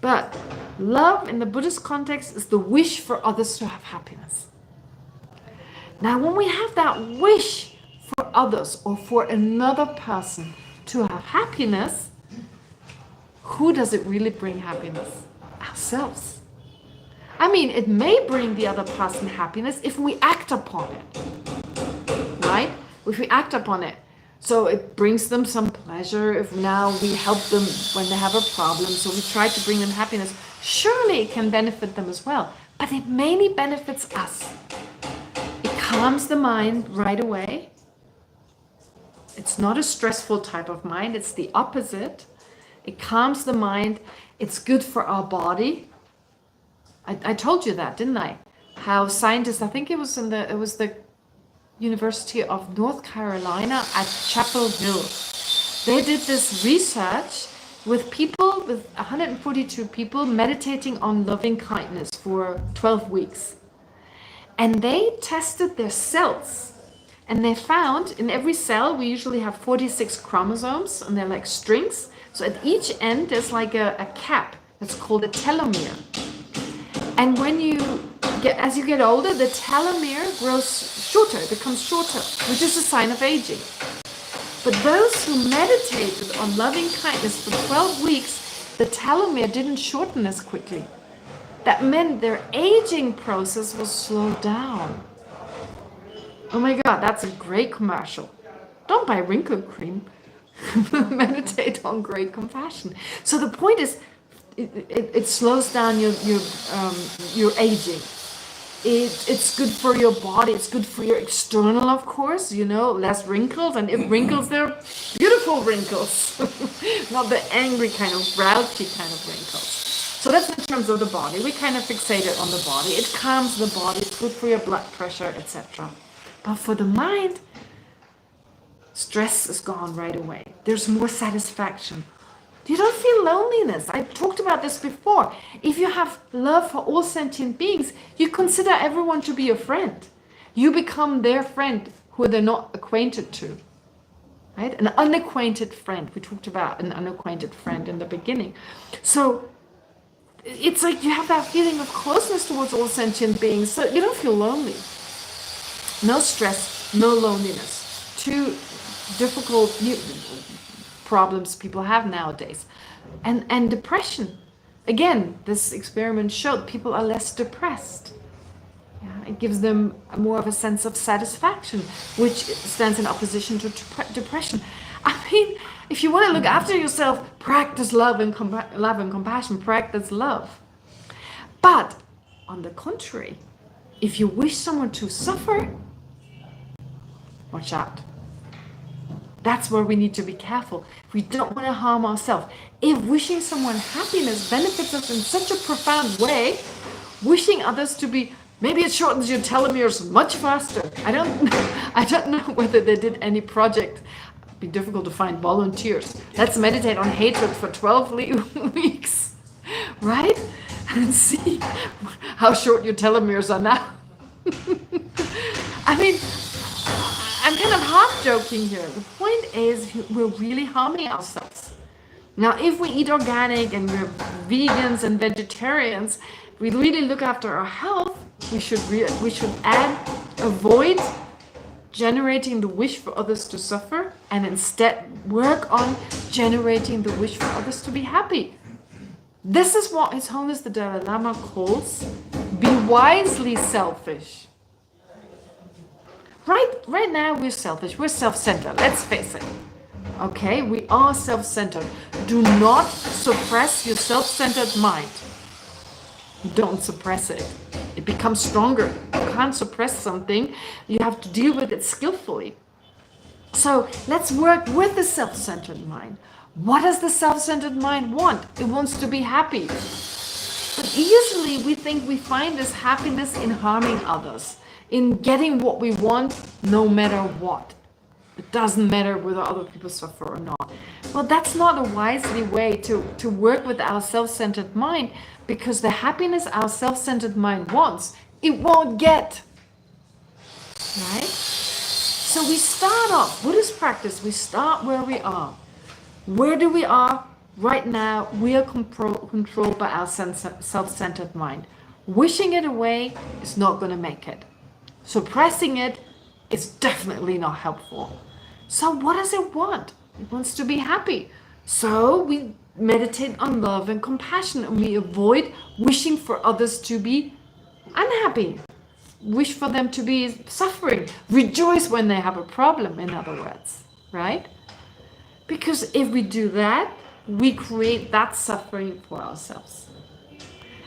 But love in the Buddhist context is the wish for others to have happiness. Now, when we have that wish for others or for another person to have happiness, who does it really bring happiness? Ourselves. I mean, it may bring the other person happiness if we act upon it, right? If we act upon it. So it brings them some pleasure if now we help them when they have a problem. So we try to bring them happiness. Surely it can benefit them as well. But it mainly benefits us. It calms the mind right away. It's not a stressful type of mind. It's the opposite. It calms the mind. It's good for our body. I told you that, didn't I? How scientists, I think it was the University of North Carolina at Chapel Hill. They did this research with 142 people meditating on loving kindness for 12 weeks. And they tested their cells. And they found in every cell, we usually have 46 chromosomes, and they're like strings. So at each end, there's like a cap that's called a telomere. And as you get older, the telomere grows shorter, it becomes shorter, which is a sign of aging. But those who meditated on loving kindness for 12 weeks, the telomere didn't shorten as quickly. That meant their aging process was slowed down. Oh my God, that's a great commercial. Don't buy wrinkle cream. Meditate on great compassion. So the point is, it slows down your aging. It's good for your body. It's good for your external, of course, less wrinkles. And if wrinkles, they're beautiful wrinkles, not the angry kind of grouchy kind of wrinkles. So that's in terms of the body. We kind of fixated on the body. It calms the body. It's good for your blood pressure, etc. But for the mind, stress is gone right away. There's more satisfaction. You don't feel loneliness. I talked about this before. If you have love for all sentient beings, you consider everyone to be your friend. You become their friend who they're not acquainted to. Right? An unacquainted friend. We talked about an unacquainted friend in the beginning. So it's like you have that feeling of closeness towards all sentient beings. So you don't feel lonely. No stress, no loneliness. Two difficult problems people have nowadays. And depression. Again, this experiment showed people are less depressed. Yeah, it gives them more of a sense of satisfaction, which stands in opposition to depression. I mean, if you want to look after yourself, practice love and compassion, practice love. But on the contrary, if you wish someone to suffer, watch out. That's where we need to be careful. We don't want to harm ourselves. If wishing someone happiness benefits us in such a profound way, wishing others to be, maybe it shortens your telomeres much faster. I don't know whether they did any project. It'd be difficult to find volunteers. Let's meditate on hatred for 12 weeks, right? And see how short your telomeres are now. I mean, I'm kind of half joking here. The point is we're really harming ourselves. Now, if we eat organic and we're vegans and vegetarians, we really look after our health, we should avoid generating the wish for others to suffer and instead work on generating the wish for others to be happy. This is what His Holiness the Dalai Lama calls be wisely selfish. Right now we're selfish, we're self-centered, let's face it. Okay, we are self-centered. Do not suppress your self-centered mind. Don't suppress it. It becomes stronger. You can't suppress something. You have to deal with it skillfully. So let's work with the self-centered mind. What does the self-centered mind want? It wants to be happy. But usually we think we find this happiness in harming others, in getting what we want no matter what. It doesn't matter whether other people suffer or not. Well, that's not a wisely way to work with our self-centered mind, because the happiness our self-centered mind wants, it won't get. Right? So we start off, Buddhist practice, we start where we are. Where do we are? Right now, we are controlled by our self-centered mind. Wishing it away is not going to make it. Suppressing it is definitely not helpful. So what does it want? It wants to be happy. So we meditate on love and compassion, and we avoid wishing for others to be unhappy. Wish for them to be suffering. Rejoice when they have a problem, in other words. Right? Because if we do that, we create that suffering for ourselves.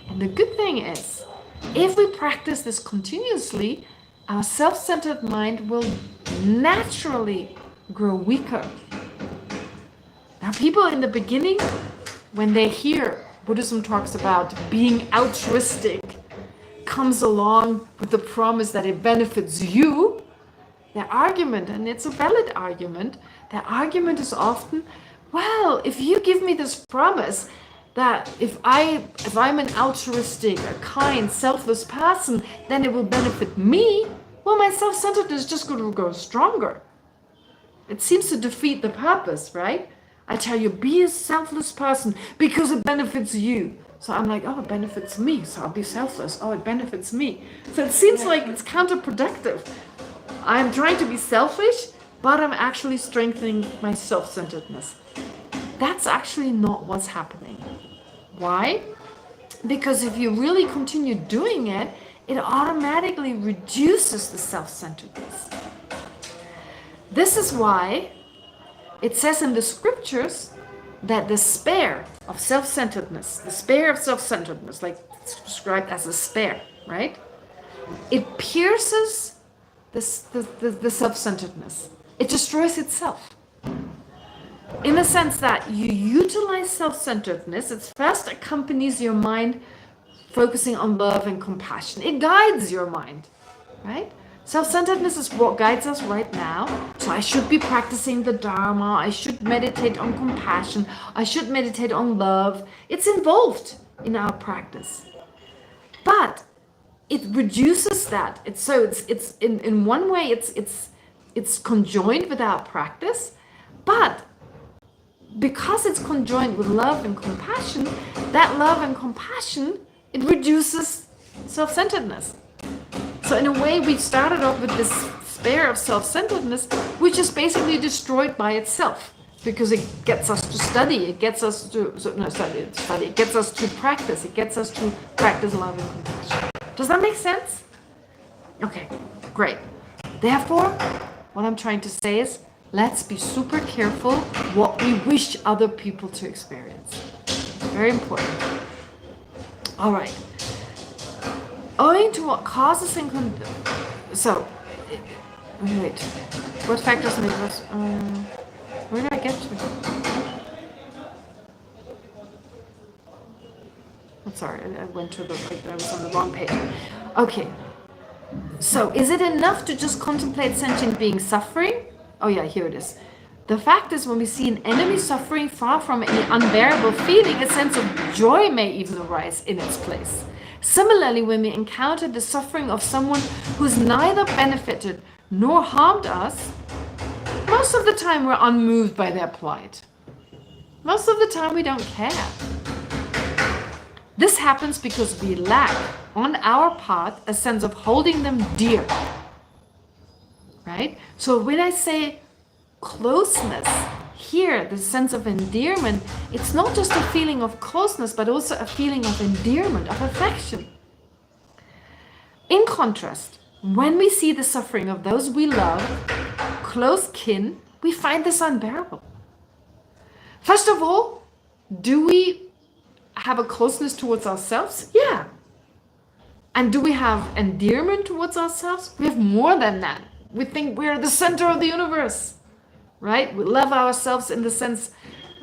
And the good thing is, if we practice this continuously, our self-centered mind will naturally grow weaker. Now, people in the beginning, when they hear Buddhism talks about being altruistic, comes along with the promise that it benefits you, their argument, and it's a valid argument, their argument is often, well, if you give me this promise that if I'm an altruistic, a kind, selfless person, then it will benefit me, well, my self-centeredness is just going to grow stronger. It seems to defeat the purpose, right? I tell you, be a selfless person because it benefits you. So I'm like, oh, it benefits me, so I'll be selfless. Oh, it benefits me. So it seems like it's counterproductive. I'm trying to be selfish, but I'm actually strengthening my self-centeredness. That's actually not what's happening. Why? Because if you really continue doing it, it automatically reduces the self-centeredness. This is why it says in the scriptures that the spear of self-centeredness, like it's described as a spear, right? It pierces the self-centeredness. It destroys itself. In the sense that you utilize self-centeredness, it first accompanies your mind focusing on love and compassion. It guides your mind, right? Self-centeredness is what guides us right now. So I should be practicing the Dharma. I should meditate on compassion. I should meditate on love. It's involved in our practice. But it reduces that. It's in one way it's conjoined with our practice, but because it's conjoined with love and compassion, that love and compassion, it reduces self-centeredness. So in a way, we started off with this spear of self-centeredness, which is basically destroyed by itself, because it gets us to study, it gets us to it gets us to practice, it gets us to practice love and compassion. Does that make sense? Okay, great. Therefore, what I'm trying to say is, let's be super careful what we wish other people to experience. Very important. All right. Owing to what causes and wait. What factors make us? Where did I get to? I'm sorry, I went to I was on the wrong page. Okay. So, is it enough to just contemplate sentient beings suffering? Oh yeah, here it is. The fact is, when we see an enemy suffering, far from any unbearable feeling, a sense of joy may even arise in its place. Similarly, when we encounter the suffering of someone who's neither benefited nor harmed us, most of the time we're unmoved by their plight. Most of the time we don't care. This happens because we lack, on our part, a sense of holding them dear. Right? So when I say closeness, here, the sense of endearment, it's not just a feeling of closeness, but also a feeling of endearment, of affection. In contrast, when we see the suffering of those we love, close kin, we find this unbearable. First of all, do we have a closeness towards ourselves? Yeah. And do we have endearment towards ourselves? We have more than that. We think we're the center of the universe, right? We love ourselves in the sense,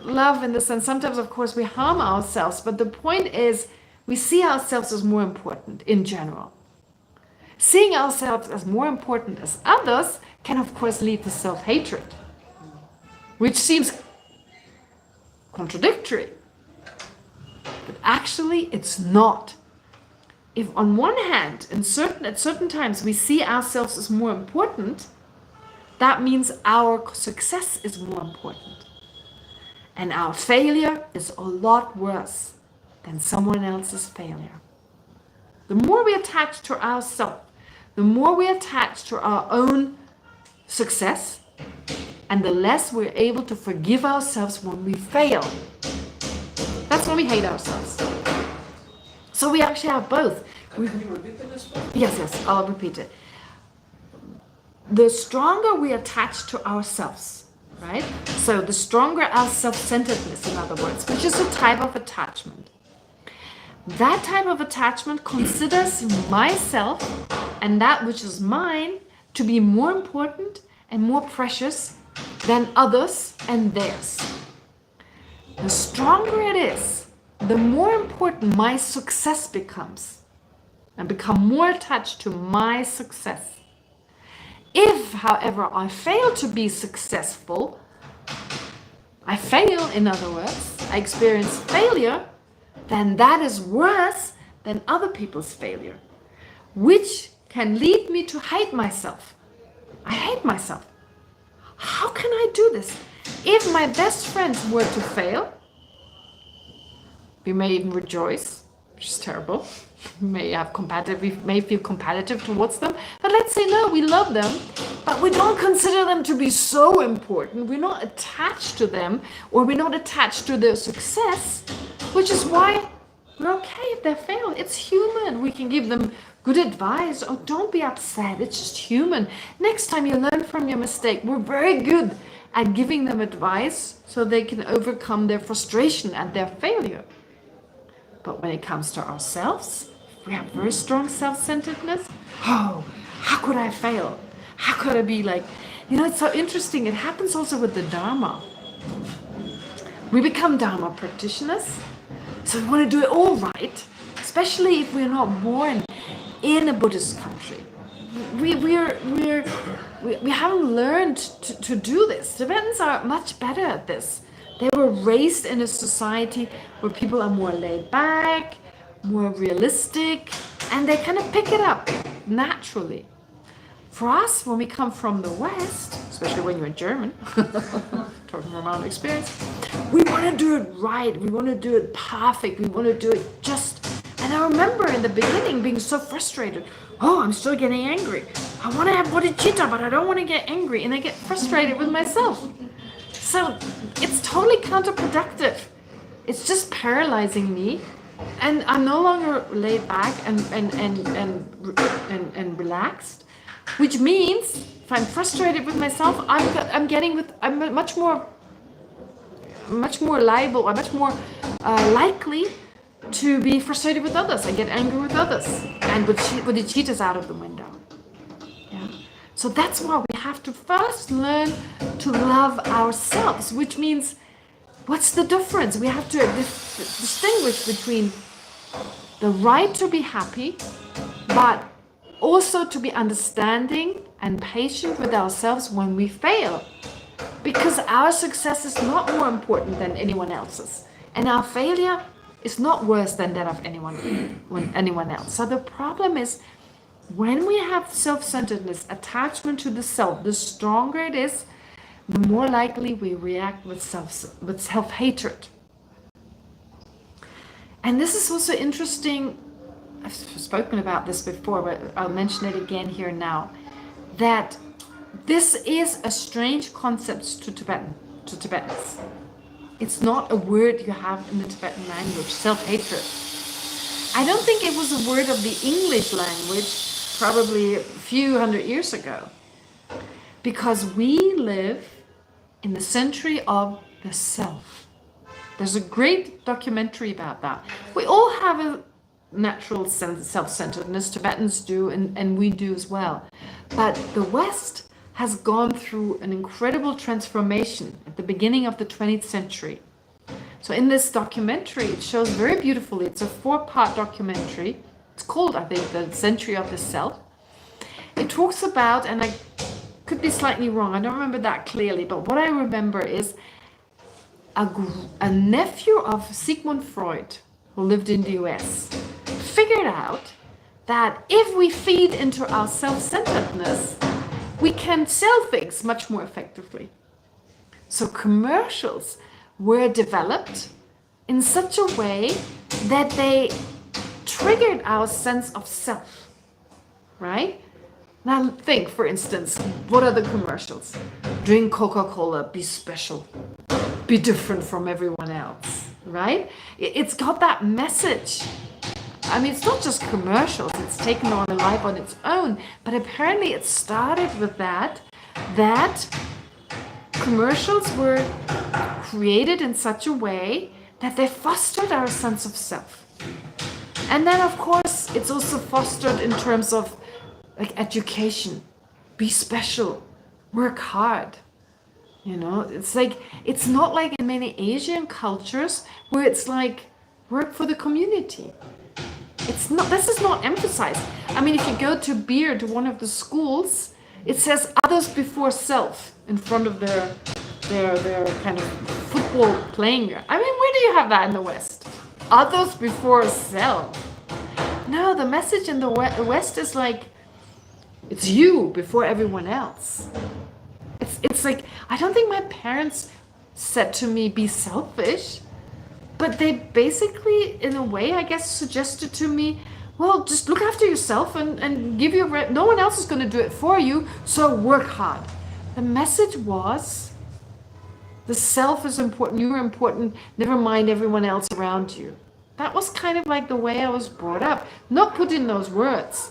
sometimes of course we harm ourselves, but the point is we see ourselves as more important in general. Seeing ourselves as more important as others can of course lead to self-hatred, which seems contradictory. But actually it's not. If on one hand, at certain times we see ourselves as more important, that means our success is more important. And our failure is a lot worse than someone else's failure. The more we attach to ourselves, the more we attach to our own success, and the less we're able to forgive ourselves when we fail. That's when we hate ourselves. So we actually have both. Can you repeat that as well? Yes, I'll repeat it. The stronger we attach to ourselves, right? So the stronger our self-centeredness, in other words, which is a type of attachment. That type of attachment considers myself and that which is mine to be more important and more precious than others and theirs. The stronger it is, the more important my success becomes. And become more attached to my success. If, however, I fail to be successful, I fail, in other words, I experience failure, then that is worse than other people's failure, which can lead me to hate myself. I hate myself. How can I do this? If my best friends were to fail, we may even rejoice, which is terrible. We may feel competitive towards them, but let's say no, we love them, but we don't consider them to be so important. We're not attached to them, or we're not attached to their success, which is why we're okay if they fail. It's human. We can give them good advice. Oh, don't be upset. It's just human. Next time you learn from your mistake. We're very good at giving them advice so they can overcome their frustration and their failure. But when it comes to ourselves, we have very strong self-centeredness. Oh, how could I fail? How could I be like, it's so interesting. It happens also with the Dharma. We become Dharma practitioners. So we want to do it all right, especially if we're not born in a Buddhist country. We haven't learned to do this. Tibetans are much better at this. They were raised in a society where people are more laid back, more realistic, and they kind of pick it up naturally. For us, when we come from the West, especially when you're German, talking from our own experience, we want to do it right, we want to do it perfect, we want to do it just. And I remember in the beginning being so frustrated. Oh, I'm still getting angry. I want to have bodhicitta, but I don't want to get angry, and I get frustrated with myself. So it's totally counterproductive. It's just paralyzing me, and I'm no longer laid back and relaxed. Which means if I'm frustrated with myself, I'm much more liable. I'm much more likely to be frustrated with others. I get angry with others, and with the cheetahs out of the window. Yeah. So that's why we have to first learn to love ourselves, which means, what's the difference? We have to distinguish between the right to be happy, but also to be understanding and patient with ourselves when we fail. Because our success is not more important than anyone else's. And our failure is not worse than that of anyone else. So the problem is, when we have self-centeredness, attachment to the self, the stronger it is, the more likely we react with self-hatred. And this is also interesting. I've spoken about this before, but I'll mention it again here now. That this is a strange concept to Tibetans. It's not a word you have in the Tibetan language, self-hatred. I don't think it was a word of the English language probably a few hundred years ago. Because we live in the century of the self. There's a great documentary about that. We all have a natural self-centeredness, Tibetans do, and we do as well. But the West has gone through an incredible transformation at the beginning of the 20th century. So in this documentary, it shows very beautifully, it's a 4-part documentary. It's called, I think, The Century of the Self. It talks about, and I could be slightly wrong, I don't remember that clearly, but what I remember is a nephew of Sigmund Freud, who lived in the US, figured out that if we feed into our self-centeredness, we can sell things much more effectively. So commercials were developed in such a way that they triggered our sense of self, right? Now think, for instance, what are the commercials? Drink Coca-Cola, be special, be different from everyone else, right? It's got that message. I mean, it's not just commercials, it's taken on a life on its own, but apparently it started with that commercials were created in such a way that they fostered our sense of self. And then, of course, it's also fostered in terms of like education, be special, work hard. You know, it's like, it's not like in many Asian cultures where it's like work for the community. It's not, this is not emphasized. I mean, if you go to Beer, to one of the schools, it says others before self in front of their kind of football playing. I mean, where do you have that in the West? Others before self. No, the message in the West is like, it's you before everyone else. It's like, I don't think my parents said to me, be selfish. But they basically, in a way, I guess, suggested to me, well, just look after yourself and give your... No one else is going to do it for you, so work hard. The message was, the self is important, you're important, never mind everyone else around you. That was kind of like the way I was brought up. Not put in those words.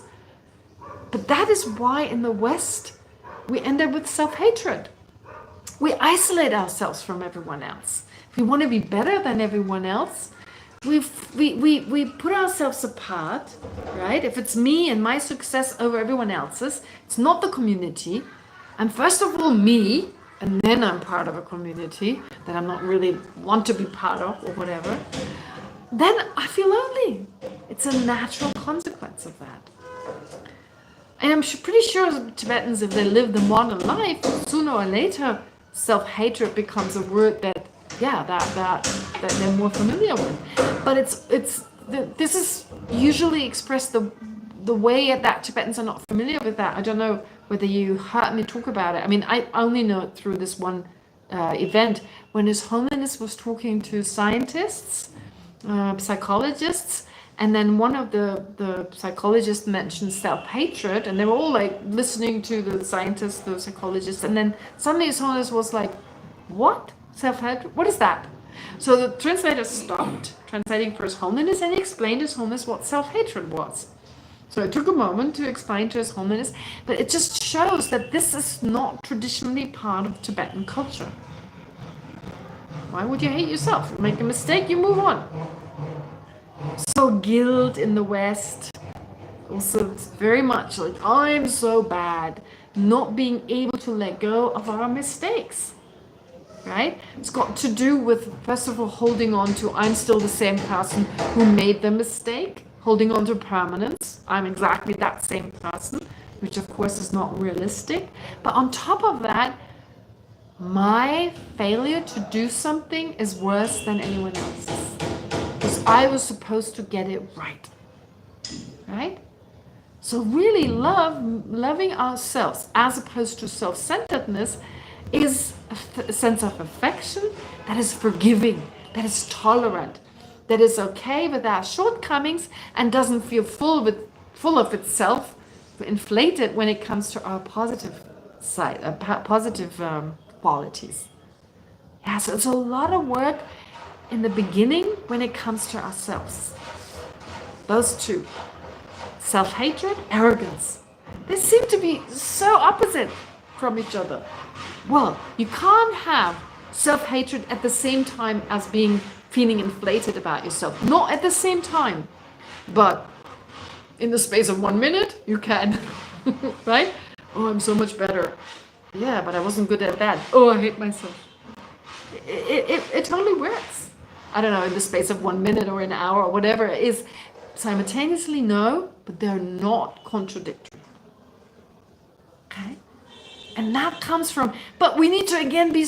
But that is why in the West, we end up with self-hatred. We isolate ourselves from everyone else. If we want to be better than everyone else, we put ourselves apart, right? If it's me and my success over everyone else's, it's not the community. I'm first of all me, and then I'm part of a community that I'm not really want to be part of or whatever. Then I feel lonely. It's a natural consequence of that. And I'm pretty sure Tibetans, if they live the modern life, sooner or later, self-hatred becomes a word that, yeah, that they're more familiar with. But this is usually expressed the way that Tibetans are not familiar with that. I don't know whether you heard me talk about it. I mean, I only know it through this one event when His Holiness was talking to scientists, psychologists, and then one of the psychologists mentioned self-hatred, and they were all like listening to the scientists, the psychologists, and then suddenly His Holiness was like, what? Self-hatred? What is that? So the translator stopped translating for His Holiness and he explained to His Holiness what self-hatred was. So it took a moment to explain to His Holiness, but it just shows that this is not traditionally part of Tibetan culture. Why would you hate yourself? You make a mistake, you move on. So guilt in the West, also very much like, I'm so bad, not being able to let go of our mistakes, right? It's got to do with, first of all, holding on to, I'm still the same person who made the mistake, holding on to permanence. I'm exactly that same person, which of course is not realistic. But on top of that, my failure to do something is worse than anyone else's. Because I was supposed to get it right. Right? So really loving ourselves as opposed to self-centeredness is a sense of affection that is forgiving, that is tolerant, that is okay with our shortcomings and doesn't feel full of itself, inflated when it comes to our positive side, positive qualities. Yeah, so it's a lot of work in the beginning when it comes to ourselves. Those two, self-hatred, arrogance, they seem to be so opposite from each other. Well, you can't have self-hatred at the same time as feeling inflated about yourself. Not at the same time, but in the space of 1 minute, you can, right? Oh, I'm so much better. Yeah, but I wasn't good at that. Oh, I hate myself. It totally works. I don't know, in the space of 1 minute or an hour or whatever it is. Simultaneously, no, but they're not contradictory. Okay? And that comes from, but we need to again be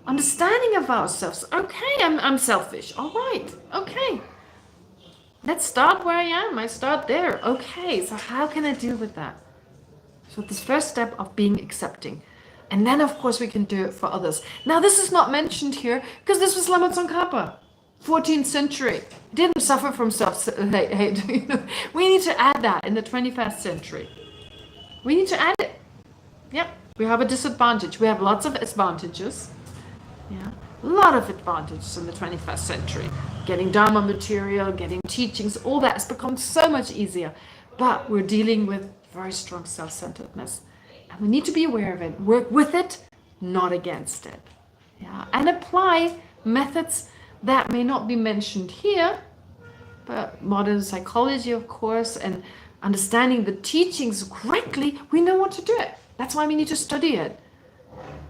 understanding of ourselves. Okay, I'm selfish. All right, okay. Let's start where I am. I start there. Okay, so how can I deal with that? So this first step of being accepting. And then, of course, we can do it for others. Now, this is not mentioned here because this was Lama Tsongkhapa, 14th century. He didn't suffer from self-hate. We need to add that in the 21st century. We need to add it. Yep, we have a disadvantage. We have lots of advantages. Yeah, a lot of advantages in the 21st century. Getting Dharma material, getting teachings, all that has become so much easier. But we're dealing with very strong self-centeredness. And we need to be aware of it. Work with it, not against it. Yeah, and apply methods that may not be mentioned here, but modern psychology, of course, and understanding the teachings correctly, we know what to do it. That's why we need to study it.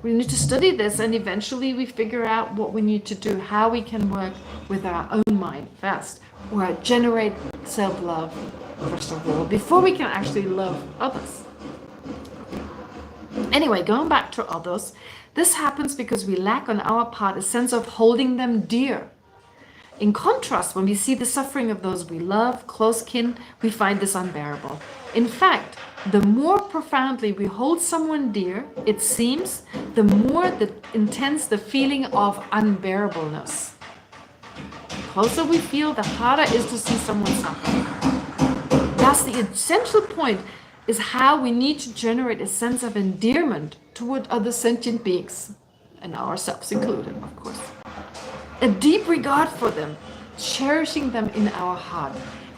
We need to study this, and eventually we figure out what we need to do, how we can work with our own mind first, or generate self-love first of all, before we can actually love others. Anyway, going back to others, this happens because we lack on our part a sense of holding them dear. In contrast, when we see the suffering of those we love, close kin, we find this unbearable. In fact, the more profoundly we hold someone dear, it seems, the more intense the feeling of unbearableness. The closer we feel, the harder it is to see someone suffer. Thus, the essential point is how we need to generate a sense of endearment toward other sentient beings, and ourselves included, of course. A deep regard for them, cherishing them in our heart.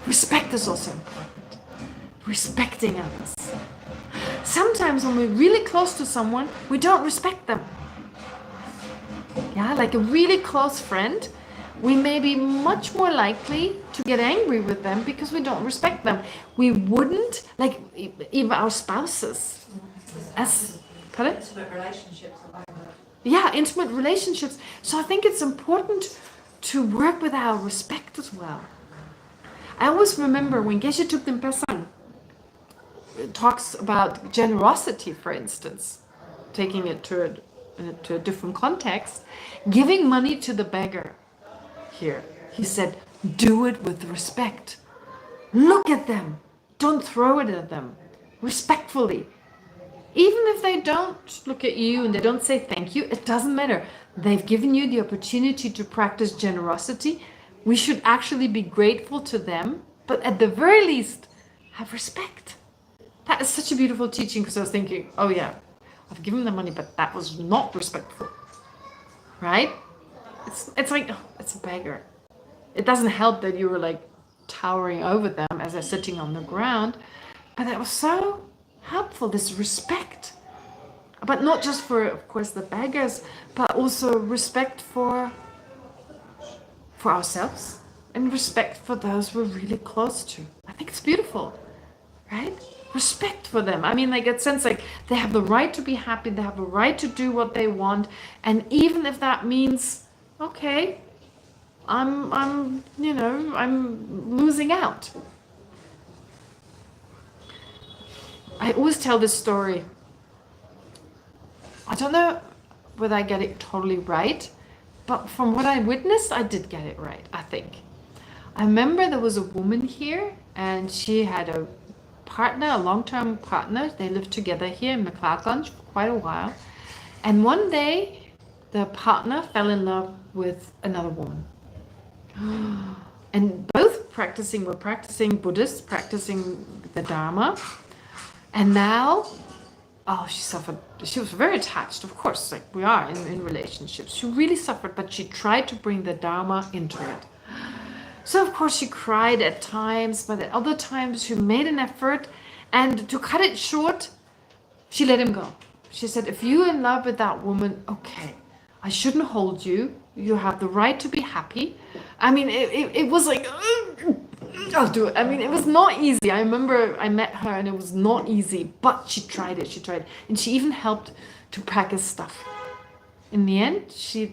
Respect is also important. Respecting others. Sometimes when we're really close to someone, we don't respect them. Yeah, like a really close friend, we may be much more likely to get angry with them because we don't respect them. We wouldn't, like even our spouses. Pardon? Intimate relationships. Yeah, intimate relationships. So I think it's important to work with our respect as well. I always remember when Geshe Thupten Pesang talks about generosity, for instance, taking it to a different context, giving money to the beggar here. He said, do it with respect. Look at them. Don't throw it at them. Respectfully. Even if they don't look at you and they don't say thank you, it doesn't matter. They've given you the opportunity to practice generosity. We should actually be grateful to them, but at the very least, have respect. That is such a beautiful teaching, because I was thinking, oh yeah, I've given them money, but that was not respectful. Right? It's like, oh, it's a beggar. It doesn't help that you were like towering over them as they're sitting on the ground, but that was so helpful, this respect. But not just for, of course, the beggars, but also respect for ourselves and respect for those we're really close to. I think it's beautiful, right? Respect for them. I mean, like, it sense like they have the right to be happy, they have the right to do what they want, and even if that means, okay, I'm losing out. I always tell this story. I don't know whether I get it totally right, but from what I witnessed, I did get it right, I think. I remember there was a woman here, and she had a partner, a long-term partner. They lived together here in McLeodganj for quite a while. And one day, the partner fell in love with another woman. And both were practicing Buddhists, practicing the Dharma. And now, she suffered. She was very attached, of course, like we are in relationships. She really suffered, but she tried to bring the Dharma into it. So, of course, she cried at times, but at other times she made an effort. And to cut it short, she let him go. She said, if you're in love with that woman, okay, I shouldn't hold you. You have the right to be happy. I mean, it was like, I'll do it. I mean, it was not easy. I remember I met her and it was not easy, but she tried it. And she even helped to practice stuff. In the end, she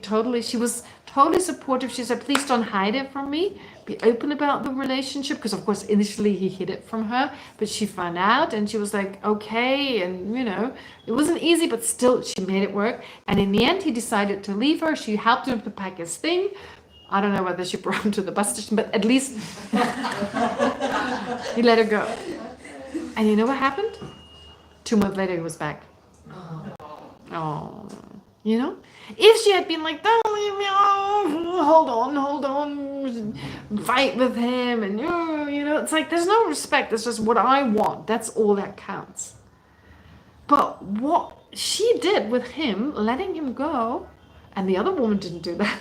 was totally supportive. She said, please don't hide it from me. Be open about the relationship. Because, of course, initially he hid it from her. But she found out and she was like, okay. And, it wasn't easy, but still she made it work. And in the end, he decided to leave her. She helped him to pack his thing. I don't know whether she brought him to the bus station, but at least he let her go. And you know what happened? 2 months later, he was back. Oh, if she had been like, don't leave me, hold on, fight with him, and it's like there's no respect. It's just what I want. That's all that counts. But what she did with him, letting him go, and the other woman didn't do that.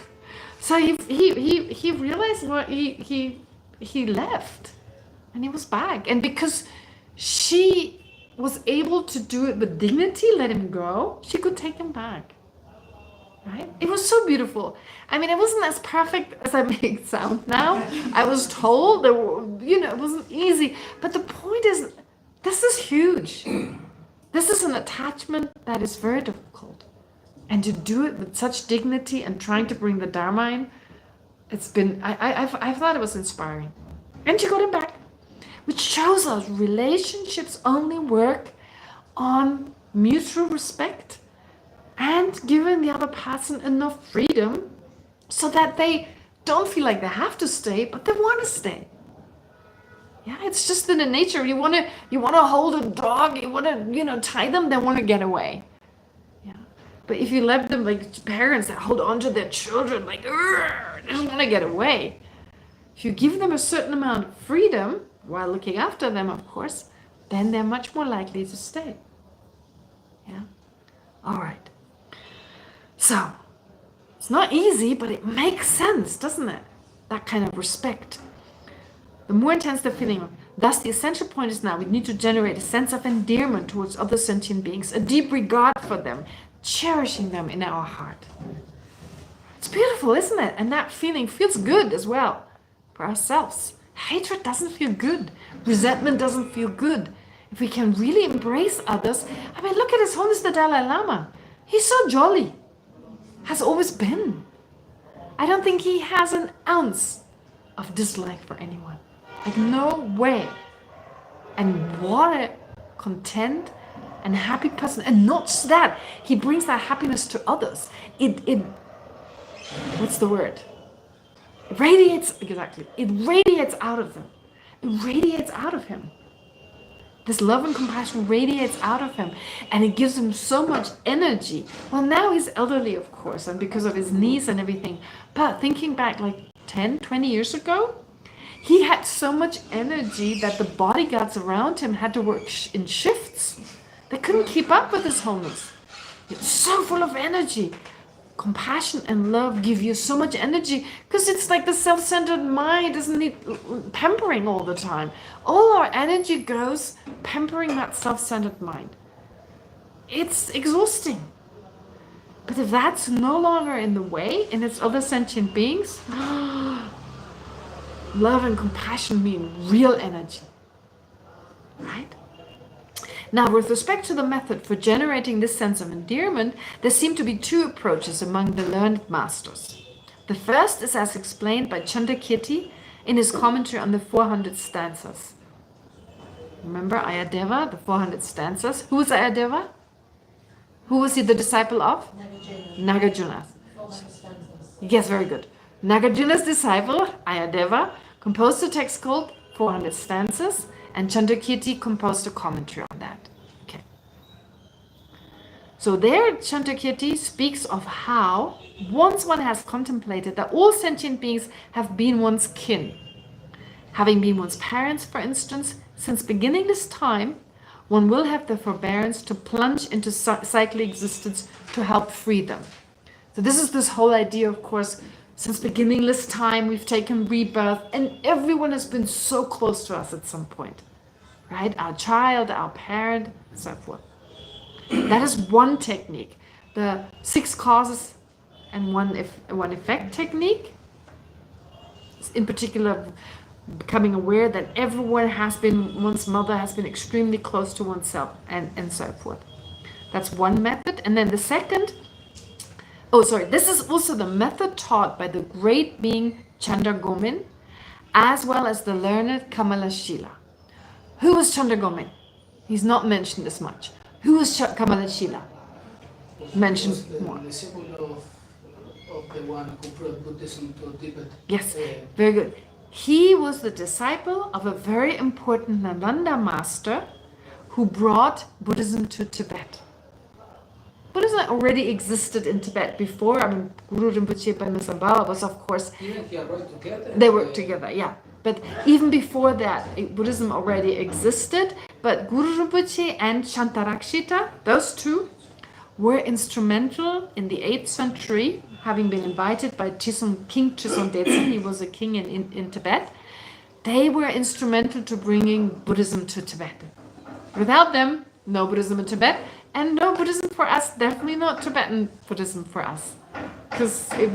So he realized what he left, and he was back. And because she was able to do it with dignity, let him go, she could take him back. Right? It was so beautiful. I mean, it wasn't as perfect as I make it sound now. I was told that, it wasn't easy. But the point is, this is huge. This is an attachment that is very difficult. And to do it with such dignity and trying to bring the Dharma in, it's been, I thought it was inspiring. And she got him back. Which shows us relationships only work on mutual respect and giving the other person enough freedom so that they don't feel like they have to stay, but they want to stay. Yeah, it's just in the nature. You want to hold a dog, you want to, tie them, they want to get away. Yeah. But if you let them like parents that hold on to their children, like, they just want to get away. If you give them a certain amount of freedom, while looking after them, of course, then they're much more likely to stay. Yeah? All right. So, it's not easy, but it makes sense, doesn't it? That kind of respect. The more intense the feeling, thus the essential point is now we need to generate a sense of endearment towards other sentient beings, a deep regard for them, cherishing them in our heart. It's beautiful, isn't it? And that feeling feels good as well for ourselves. Hatred doesn't feel good. Resentment doesn't feel good. If we can really embrace others, I mean, look at His Holiness the Dalai Lama. He's so jolly. Has always been. I don't think he has an ounce of dislike for anyone. Like, no way. And what a content and happy person. And not just that, he brings that happiness to others. It what's the word? It radiates, exactly. It radiates out of them. It radiates out of him. This love and compassion radiates out of him. And it gives him so much energy. Well, now he's elderly, of course, and because of his knees and everything. But thinking back like 10, 20 years ago, he had so much energy that the bodyguards around him had to work in shifts. They couldn't keep up with His Holiness. It's so full of energy. Compassion and love give you so much energy because it's like the self-centered mind doesn't need pampering all the time. All our energy goes pampering that self-centered mind. It's exhausting. But if that's no longer in the way and it's other sentient beings, love and compassion mean real energy. Right? Now, with respect to the method for generating this sense of endearment, there seem to be two approaches among the learned masters. The first is as explained by Chandrakirti in his commentary on the 400 stanzas. Remember Ayadeva, the 400 stanzas? Who was Ayadeva? Who was he the disciple of? Nagarjuna. Yes, very good. Nagarjuna's disciple, Ayadeva, composed a text called 400 stanzas, and Chandrakirti composed a commentary on that. Okay. So there, Chandrakirti speaks of how once one has contemplated that all sentient beings have been one's kin, having been one's parents, for instance, since beginning this time, one will have the forbearance to plunge into cyclic existence to help free them. So this is this whole idea, of course, since beginningless time, we've taken rebirth, and everyone has been so close to us at some point, right? Our child, our parent, and so forth. That is one technique. The 6 causes and one effect technique, in particular, becoming aware that everyone has been, one's mother has been extremely close to oneself, and so forth. That's one method. And then the second, this is also the method taught by the great being Chandragomin, as well as the learned Kamalashila. Who was Chandragomin? He's not mentioned as much. Who was Kamalashila? Mentioned more. The disciple of the one who brought Buddhism to Tibet. Yes, very good. He was the disciple of a very important Nalanda master who brought Buddhism to Tibet. Buddhism already existed in Tibet before. I mean, Guru Rinpoche and Misambala was, of course, Even he arrived together. they worked together, yeah. But even before that, Buddhism already existed. But Guru Rinpoche and Shantarakshita, those two, were instrumental in the 8th century, having been invited by King Chisom Detsen. He was a king in Tibet. They were instrumental to bringing Buddhism to Tibet. Without them, no Buddhism in Tibet, and no Buddhism for us, definitely not Tibetan Buddhism for us. Because it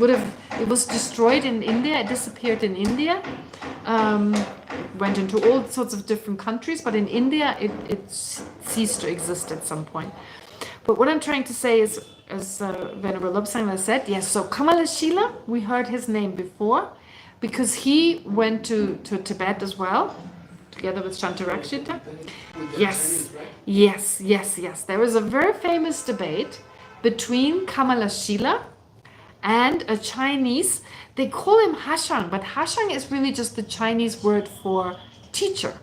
was destroyed in India, it disappeared in India, went into all sorts of different countries, but in India it ceased to exist at some point. But what I'm trying to say is, as Venerable Lobsang said, yes, so Kamalashila, we heard his name before, because he went to Tibet as well, together with Shantarakshita. Yes, yes. There was a very famous debate between Kamalashila and a Chinese. They call him Hashang, but Hashang is really just the Chinese word for teacher.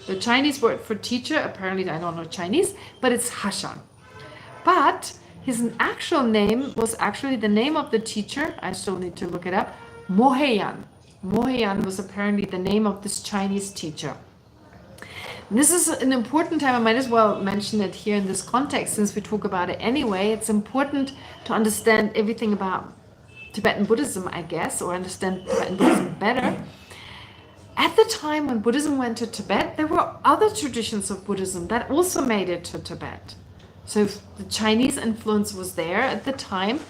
The Chinese word for teacher, apparently I don't know Chinese, but it's Hashang. But his actual name was actually the name of the teacher. I still need to look it up. Moheyan. Moheyan was apparently the name of this Chinese teacher. This is an important time. I might as well mention it here in this context, since we talk about it anyway. It's important to understand everything about Tibetan Buddhism, I guess, or understand Tibetan Buddhism better. At the time when Buddhism went to Tibet, there were other traditions of Buddhism that also made it to Tibet. So the Chinese influence was there at the time,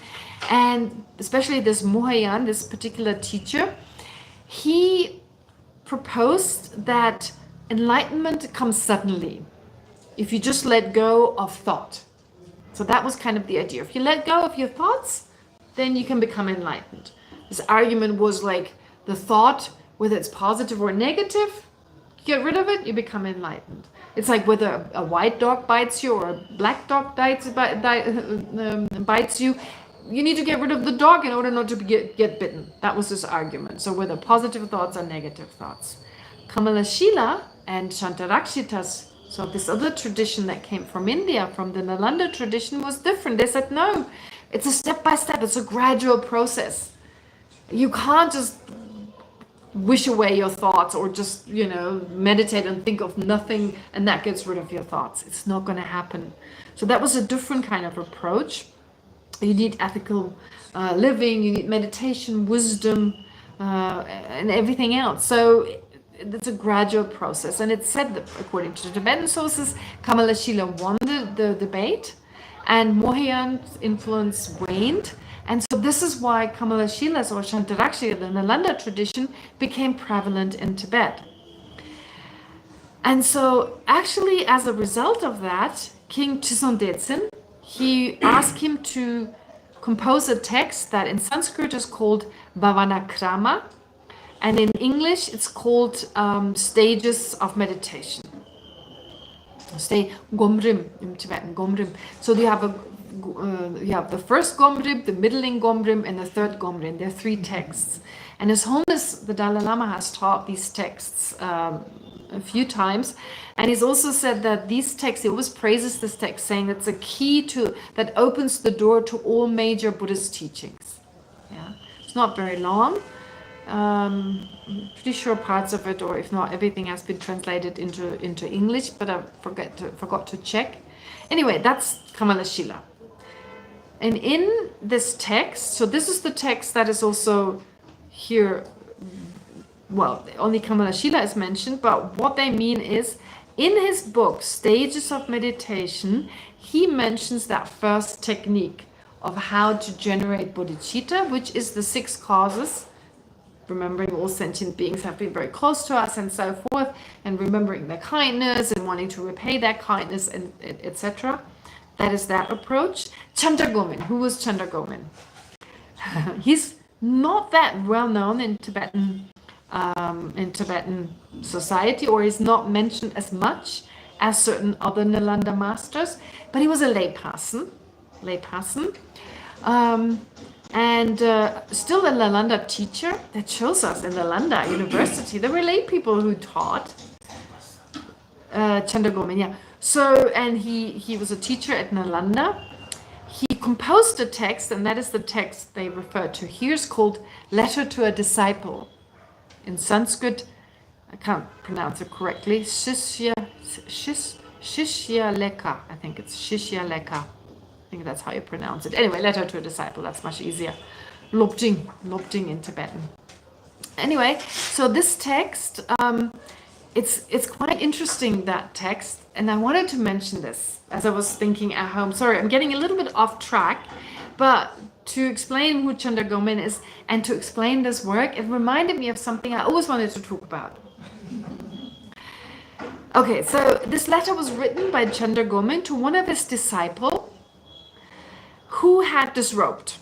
and especially this Moheyan, this particular teacher, he proposed that enlightenment comes suddenly if you just let go of thought. So that was kind of the idea. If you let go of your thoughts, then you can become enlightened. This argument was like the thought, whether it's positive or negative, get rid of it, you become enlightened. It's like whether a white dog bites you or a black dog bites you, you need to get rid of the dog in order not to get bitten. That was his argument. So whether positive thoughts or negative thoughts. Kamalashila and Shantarakshita's, so this other tradition that came from India, from the Nalanda tradition, was different. They said, no, it's a step-by-step, it's a gradual process. You can't just wish away your thoughts or just, meditate and think of nothing and that gets rid of your thoughts. It's not going to happen. So that was a different kind of approach. You need ethical living, you need meditation, wisdom, and everything else. So it's a gradual process. And it's said that according to the Tibetan sources, Kamalashila won the debate and Moheyan's influence waned. And so this is why Kamalashila's or Shantarakshita, the Nalanda tradition, became prevalent in Tibet. And so actually as a result of that, King Chisom Detsen, he asked him to compose a text that in Sanskrit is called Bhavanakrama, and in English it's called Stages of Meditation. Say Gomrim in Tibetan, Gomrim. So you have the first Gomrim, the middling Gomrim, and the third Gomrim. There are 3 texts. And His Holiness the Dalai Lama has taught these texts a few times. And he's also said that these texts, he always praises this text, saying it's a key that opens the door to all major Buddhist teachings. Yeah, it's not very long. I'm pretty sure parts of it, or if not everything, has been translated into English, but I forgot to check. Anyway, that's Kamalashila. And in this text, so this is the text that is also here, well, only Kamalashila is mentioned, but what they mean is, in his book, Stages of Meditation, he mentions that first technique of how to generate bodhicitta, which is the 6 causes, remembering all sentient beings have been very close to us and so forth, and remembering their kindness and wanting to repay that kindness, and etc. That is that approach. Chandragomin. Who was Chandragomin? He's not that well known in Tibetan society, or is not mentioned as much as certain other Nalanda masters, but he was a lay person. And still a Nalanda teacher. That shows us in Nalanda University there were lay people who taught. Chandragomin, yeah. So, and he was a teacher at Nalanda. He composed a text, and that is the text they refer to here. It's called Letter to a Disciple. In Sanskrit, I can't pronounce it correctly. Shishya Lekha. I think it's Shishya Lekha. I think that's how you pronounce it. Anyway, Letter to a Disciple. That's much easier. Lobjing in Tibetan. Anyway, so this text, it's quite interesting, that text, and I wanted to mention this as I was thinking at home. Sorry, I'm getting a little bit off track, but to explain who Chandragomin is and to explain this work, it reminded me of something I always wanted to talk about. Okay, so this letter was written by Chandragomin to one of his disciples who had disrobed.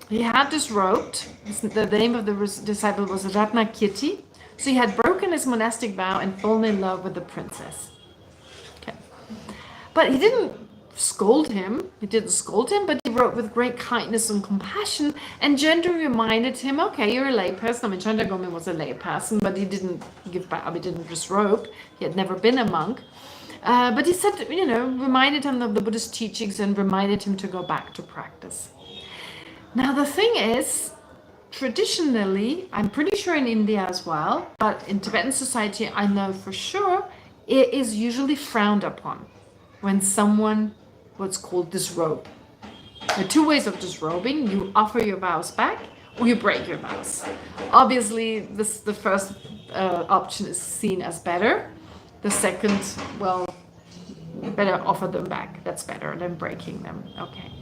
He had disrobed. The name of the disciple was Ratnakirti. So he had broken his monastic vow and fallen in love with the princess. Okay. But he didn't scold him. But he wrote with great kindness and compassion, and gently reminded him, okay, you're a layperson. I mean, Chandragomin was a layperson, but he didn't give back. He didn't disrobe. He had never been a monk. But he said, reminded him of the Buddhist teachings and reminded him to go back to practice. Now, the thing is, traditionally, I'm pretty sure in India as well, but in Tibetan society, I know for sure, it is usually frowned upon when someone what's called disrobe. There are 2 ways of disrobing. You offer your vows back, or you break your vows. Obviously, the first option is seen as better. The second, well, better offer them back. That's better than breaking them. Okay.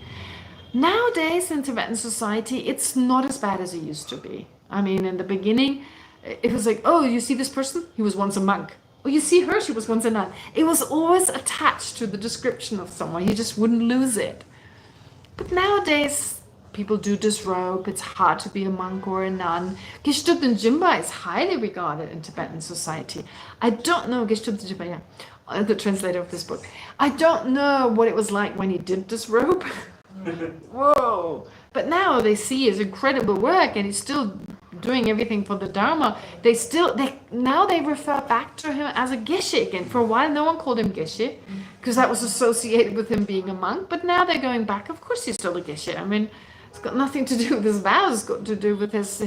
Nowadays in Tibetan society, it's not as bad as it used to be. I mean, in the beginning, it was like, oh, you see this person? He was once a monk. Oh, you see her? She was once a nun. It was always attached to the description of someone. You just wouldn't lose it. But nowadays, people do disrobe. It's hard to be a monk or a nun. Geshe Thupten Jinpa is highly regarded in Tibetan society. I don't know, Geshe Thupten Jinpa, yeah, the translator of this book. I don't know what it was like when he did disrobe. Whoa! But now they see his incredible work, and he's still doing everything for the Dharma. Now they refer back to him as a Geshe again. For a while, no one called him Geshe because that was associated with him being a monk. But now they're going back. Of course, he's still a Geshe. I mean, it's got nothing to do with his vows. It's got to do with his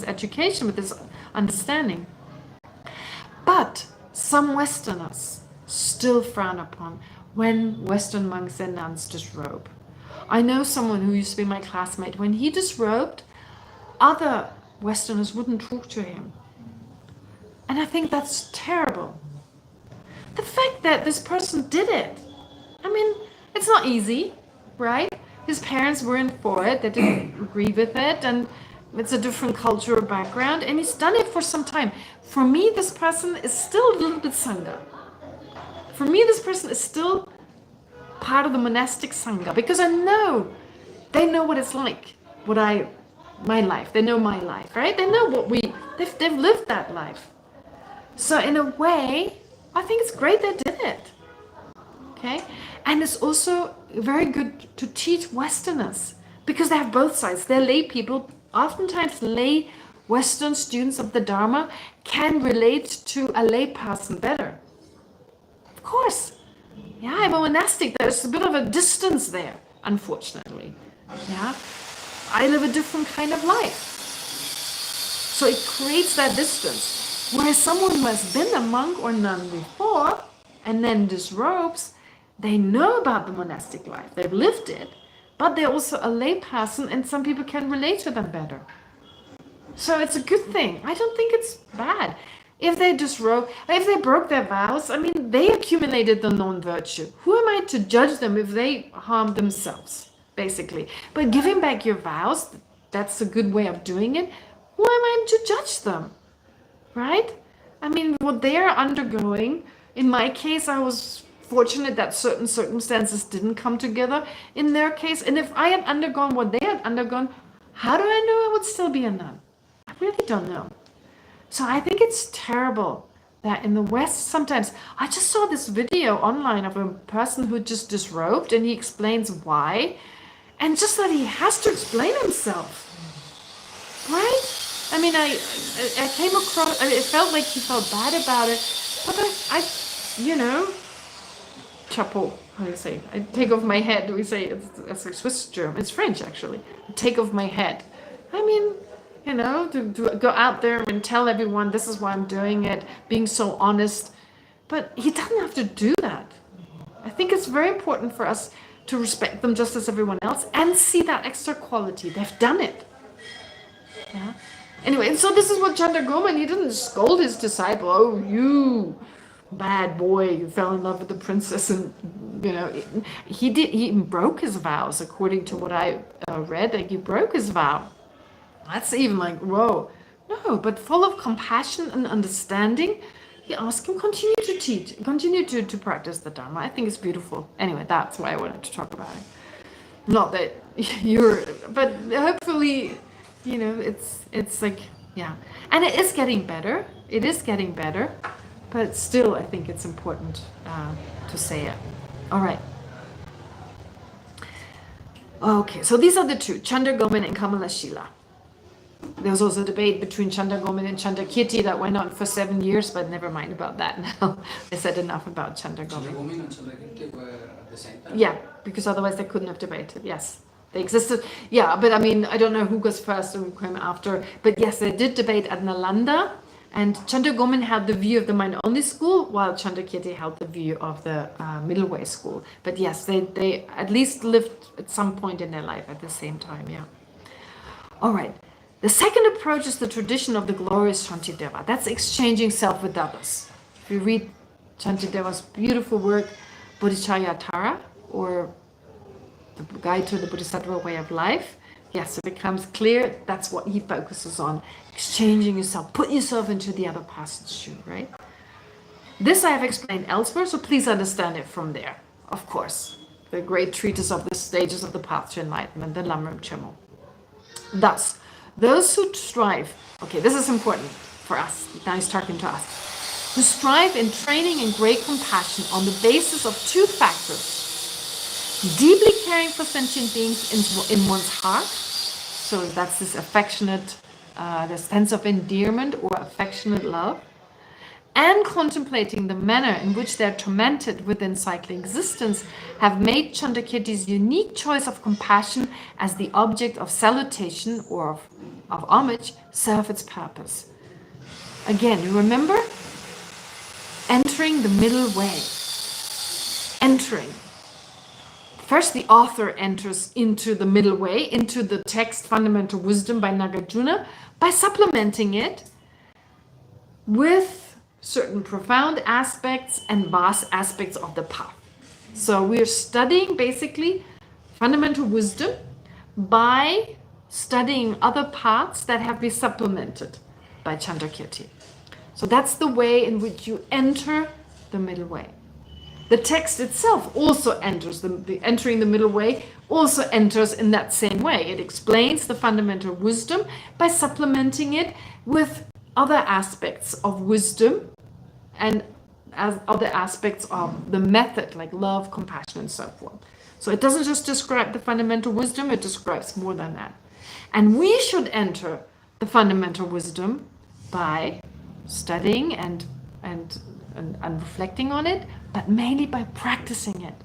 education, with his understanding. But some Westerners still frown upon when Western monks and nuns disrobe. I know someone who used to be my classmate. When he disrobed, other Westerners wouldn't talk to him. And I think that's terrible. The fact that this person did it, I mean, it's not easy, right? His parents weren't for it, they didn't agree with it, and it's a different cultural background, and he's done it for some time. For me, this person is still a little bit Sangha. For me, this person is still part of the monastic Sangha, because I know they know what it's like, my life. They know my life, right? They know they've lived that life. So in a way, I think it's great they did it. Okay? And it's also very good to teach Westerners, because they have both sides. They're lay people. Oftentimes lay Western students of the Dharma can relate to a layperson better. Of course. Yeah, I'm a monastic. There's a bit of a distance there, unfortunately. Yeah. I live a different kind of life. So it creates that distance. Whereas someone who has been a monk or nun before and then disrobes, they know about the monastic life. They've lived it. But they're also a lay person, and some people can relate to them better. So it's a good thing. I don't think it's bad. If they broke their vows, I mean, they accumulated the non-virtue. Who am I to judge them if they harm themselves, basically? But giving back your vows, that's a good way of doing it. Who am I to judge them, right? I mean, what they are undergoing, in my case, I was fortunate that certain circumstances didn't come together in their case. And if I had undergone what they had undergone, how do I know I would still be a nun? I really don't know. So I think it's terrible that in the West sometimes, I just saw this video online of a person who just disrobed, and he explains why. And just that he has to explain himself, right? I mean, I came across, it felt like he felt bad about it, but I chapeau, how do you say? I take off my head. We say it's a Swiss German. It's French, actually. Take off my head. I mean, to go out there and tell everyone this is why I'm doing it, being so honest. But he doesn't have to do that. I think it's very important for us to respect them just as everyone else and see that extra quality. They've done it. Yeah. Anyway, and so this is what Chandragoman, he didn't scold his disciple. Oh, you bad boy, you fell in love with the princess, and he broke his vows according to what I read. Like, he broke his vow. That's even like, whoa. No, but full of compassion and understanding, he asked him, continue to teach, continue to practice the Dharma. I think it's beautiful. Anyway, that's why I wanted to talk about it. Not that but hopefully, it's like, yeah. And it is getting better. It is getting better. But still, I think it's important to say it. All right. Okay, so these are the two, Chandragoman and Kamalashila. There was also a debate between Chandragoman and Chandrakirti that went on for 7 years, but never mind about that now. I said enough about Chandragoman. Chandragoman and Chandrakirti were at the same time? Yeah, because otherwise they couldn't have debated, yes. They existed, yeah, but I mean, I don't know who goes first and who came after. But yes, they did debate at Nalanda, and Chandragoman had the view of the mind-only school, while Chandrakirti held the view of the middle way school. But yes, they at least lived at some point in their life at the same time, yeah. All right. The second approach is the tradition of the glorious Shantideva. That's exchanging self with others. If you read Shantideva's beautiful work, Bodhicharya, or the Guide to the Bodhisattva Way of Life, yes, it becomes clear that's what he focuses on. Exchanging yourself, put yourself into the other person's shoe, right? This I have explained elsewhere, so please understand it from there, of course. The great treatise of the stages of the path to enlightenment, the Lamrim Chemo. Thus, those who strive, okay, this is important for us, now he's talking to us, who strive in training in great compassion on the basis of two factors: deeply caring for sentient beings in one's heart, so that's this affectionate, the sense of endearment or affectionate love, and contemplating the manner in which their tormented within cycling existence have made Chandrakirti's unique choice of compassion as the object of salutation or of homage serve its purpose. Again, you remember? Entering the middle way. Entering. First, the author enters into the middle way, into the text Fundamental Wisdom by Nagarjuna, by supplementing it with certain profound aspects and vast aspects of the path. So we're studying basically fundamental wisdom by studying other paths that have been supplemented by Chandrakirti. So that's the way in which you enter the middle way. The text itself also enters, the entering the middle way also enters in that same way. It explains the fundamental wisdom by supplementing it with other aspects of wisdom and as other aspects of the method, like love, compassion, and so forth. So it doesn't just describe the fundamental wisdom, it describes more than that. And we should enter the fundamental wisdom by studying and reflecting on it, but mainly by practicing it.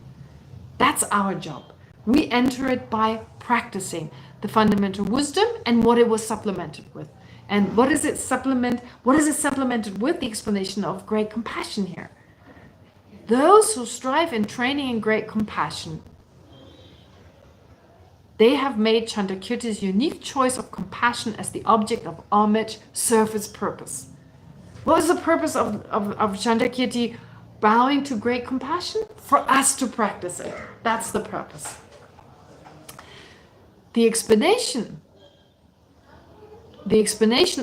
That's our job. We enter it by practicing the fundamental wisdom and what it was supplemented with. And what is it supplemented with? The explanation of great compassion here. Those who strive in training in great compassion, they have made Chandrakirti's unique choice of compassion as the object of homage serve its purpose. What is the purpose of Chandrakirti bowing to great compassion? For us to practice it. That's the purpose. The explanation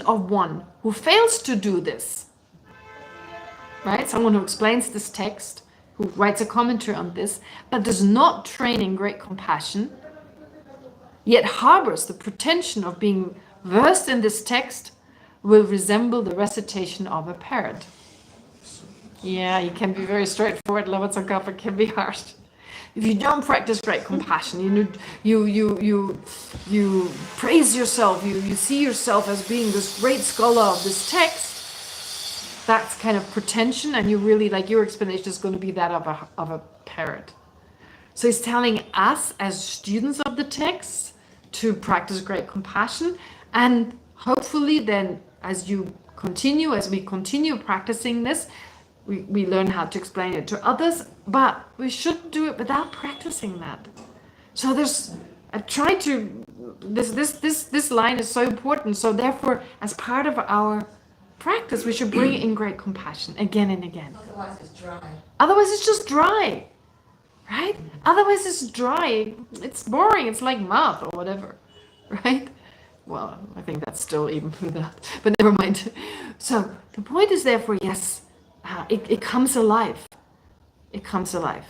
of one who fails to do this, right? Someone who explains this text, who writes a commentary on this, but does not train in great compassion, yet harbors the pretension of being versed in this text, will resemble the recitation of a parrot. Yeah, you can be very straightforward, Lavatsangapa can be harsh. If you don't practice great compassion, you praise yourself, you see yourself as being this great scholar of this text, that's kind of pretension, and you really, like, your explanation is going to be that of a parrot. So he's telling us as students of the text to practice great compassion, and hopefully then as we continue practicing this, we learn how to explain it to others, but we shouldn't do it without practicing that. So this line is so important. So therefore, as part of our practice, we should bring in great compassion again and again. Otherwise it's dry. Otherwise it's just dry, right? Otherwise it's dry. It's boring. It's like math or whatever, right? Well, I think that's still even with that, but never mind. So the point is therefore, yes, it comes alive. It comes alive.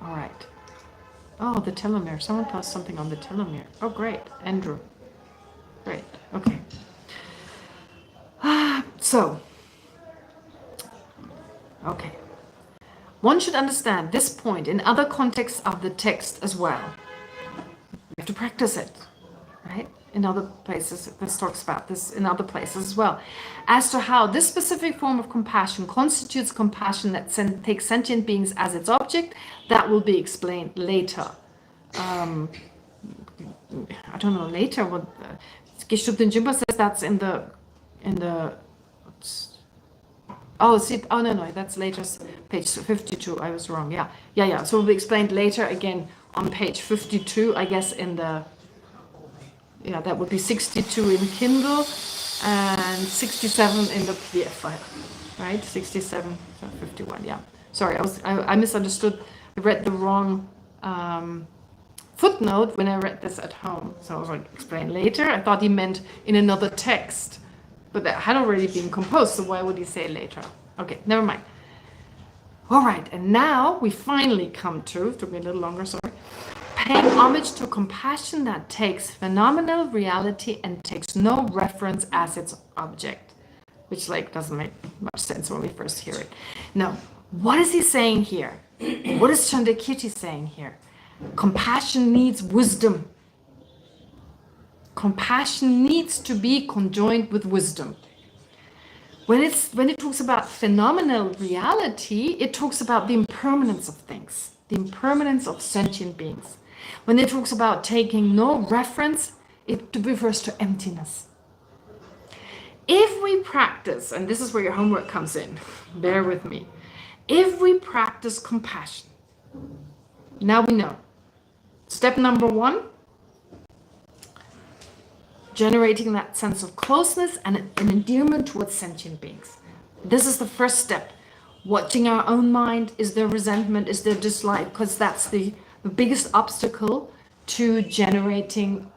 All right. Oh, the telomere. Someone posted something on the telomere. Oh, great. Andrew. Great. Okay. So, okay. One should understand this point in other contexts of the text as well. We have to practice it, right? In other places, this talks about this in other places as well. As to how this specific form of compassion constitutes compassion that takes sentient beings as its object, that will be explained later. I don't know later what Geshe-Thupten Jinpa says. That's in the no, that's later, page 52. I was wrong. Yeah. So it will be explained later again on page 52, I guess, in the. Yeah, that would be 62 in Kindle and 67 in the PDF file, right? 67, 51, yeah. Sorry, I misunderstood. I read the wrong footnote when I read this at home. So I was like, explain later. I thought he meant in another text, but that had already been composed, so why would he say later? Okay, never mind. All right, and now we finally come to, took me a little longer, sorry, paying homage to compassion that takes phenomenal reality and takes no reference as its object, which doesn't make much sense when we first hear it. Now, what is he saying here? What is Chandrakirti saying here? Compassion needs wisdom. Compassion needs to be conjoined with wisdom. When it talks about phenomenal reality, it talks about the impermanence of things, the impermanence of sentient beings. When it talks about taking no reference, it refers to emptiness. If we practice, and this is where your homework comes in, bear with me. If we practice compassion, now we know. Step number 1, generating that sense of closeness and an endearment towards sentient beings. This is the first step. Watching our own mind. Is there resentment? Is there dislike? Because that's the biggest obstacle to generating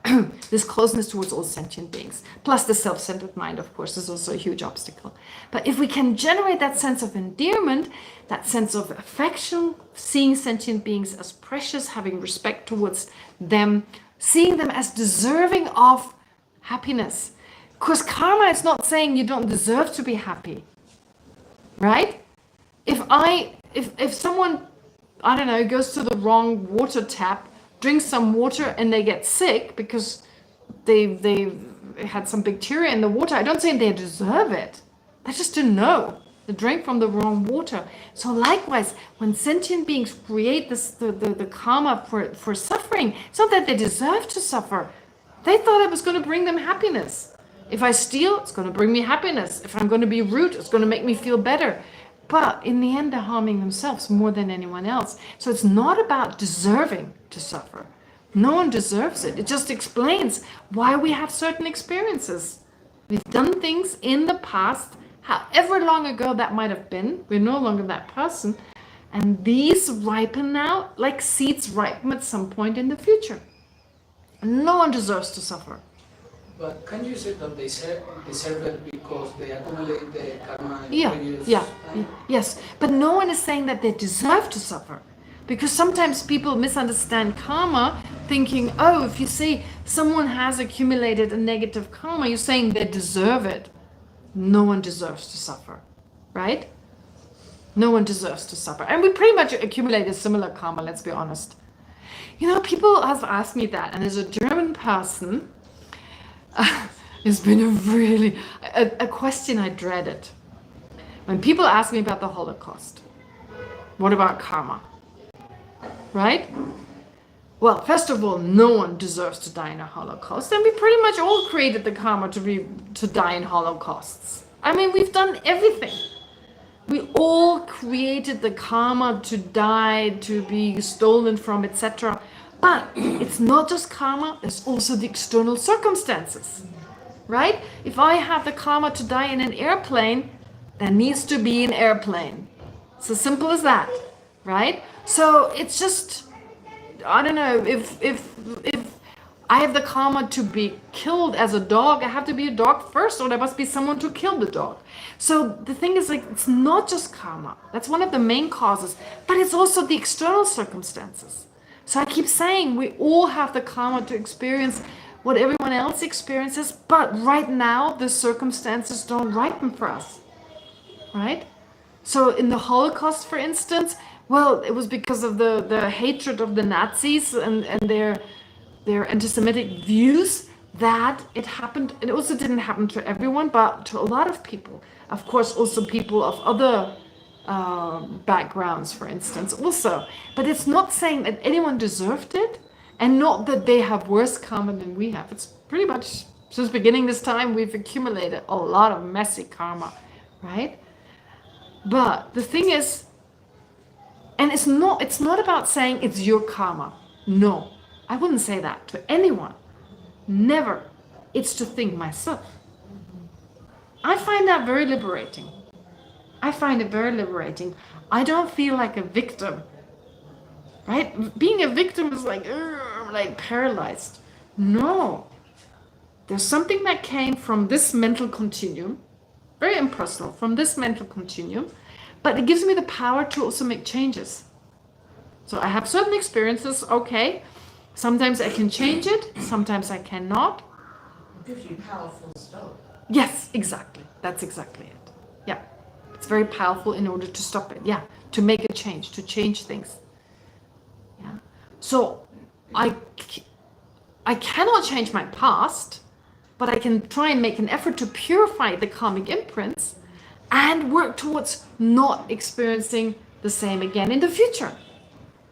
this closeness towards all sentient beings. Plus the self-centered mind, of course, is also a huge obstacle. But if we can generate that sense of endearment, that sense of affection, seeing sentient beings as precious, having respect towards them, seeing them as deserving of happiness. Because karma is not saying you don't deserve to be happy, right? If someone, I don't know, goes to the wrong water tap, drinks some water and they get sick because they had some bacteria in the water. I don't say they deserve it. They just didn't know. They drank from the wrong water. So likewise, when sentient beings create the karma for suffering, it's not that they deserve to suffer. They thought it was going to bring them happiness. If I steal, it's going to bring me happiness. If I'm going to be rude, it's going to make me feel better. But in the end, they're harming themselves more than anyone else. So it's not about deserving to suffer. No one deserves it. It just explains why we have certain experiences. We've done things in the past, however long ago that might have been. We're no longer that person. And these ripen now like seeds ripen at some point in the future. No one deserves to suffer. But can you say that they deserve it because they accumulate the karma in Yeah, previous yeah, time? yes. But no one is saying that they deserve to suffer. Because sometimes people misunderstand karma, thinking, oh, if you say someone has accumulated a negative karma, you're saying they deserve it. No one deserves to suffer, right? No one deserves to suffer. And we pretty much accumulate a similar karma, let's be honest. You know, people have asked me that, and as a German person, it's been a question I dreaded. When people ask me about the Holocaust, what about karma? Right? Well, first of all, no one deserves to die in a Holocaust, and we pretty much all created the karma to die in Holocausts. I mean, we've done everything. We all created the karma to die, to be stolen from, etc. But it's not just karma, there's also the external circumstances, right? If I have the karma to die in an airplane, there needs to be an airplane. It's as simple as that, right? So it's just, I don't know, if I have the karma to be killed as a dog, I have to be a dog first, or there must be someone to kill the dog. So the thing is, like, it's not just karma. That's one of the main causes, but it's also the external circumstances. So I keep saying we all have the karma to experience what everyone else experiences, but right now the circumstances don't ripen for us, right? So in the Holocaust, for instance, well, it was because of the hatred of the Nazis and their anti-Semitic views that it happened. It also didn't happen to everyone, but to a lot of people. Of course, also people of other backgrounds, for instance, also. But it's not saying that anyone deserved it, and not that they have worse karma than we have. It's pretty much, since beginning this time, we've accumulated a lot of messy karma, right? But the thing is, and it's not about saying it's your karma. No, I wouldn't say that to anyone. Never. It's to think myself. I find that very liberating. I find it very liberating. I don't feel like a victim, right? Being a victim is like paralyzed. No. There's something that came from this mental continuum, very impersonal, from this mental continuum, but it gives me the power to also make changes. So I have certain experiences, okay. Sometimes I can change it, sometimes I cannot. It gives you powerful stuff. Yes, exactly. That's exactly it. Yeah. It's very powerful in order to stop it. Yeah. To make a change, to change things. Yeah. So I cannot change my past, but I can try and make an effort to purify the karmic imprints and work towards not experiencing the same again in the future.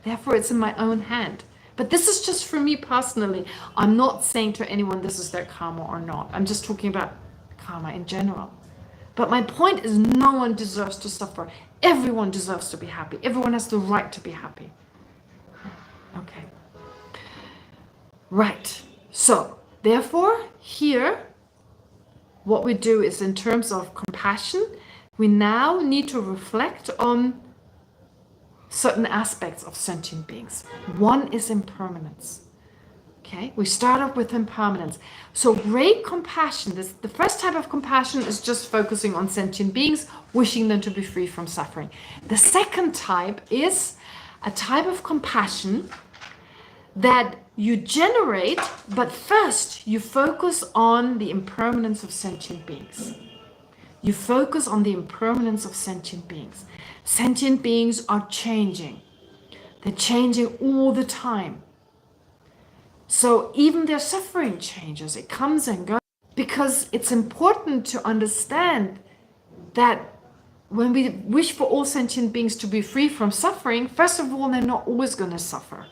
Therefore, it's in my own hand. But this is just for me personally. I'm not saying to anyone this is their karma or not. I'm just talking about karma in general. But my point is, no one deserves to suffer. Everyone deserves to be happy. Everyone has the right to be happy. Okay. Right. So, therefore, here, what we do is, in terms of compassion, we now need to reflect on certain aspects of sentient beings. One is impermanence. Okay, we start off with impermanence. So great compassion, the first type of compassion is just focusing on sentient beings, wishing them to be free from suffering. The second type is a type of compassion that you generate, but first you focus on the impermanence of sentient beings. You focus on the impermanence of sentient beings. Sentient beings are changing. They're changing all the time. So even their suffering changes. It comes and goes because it's important to understand that when we wish for all sentient beings to be free from suffering, first of all, they're not always going to suffer.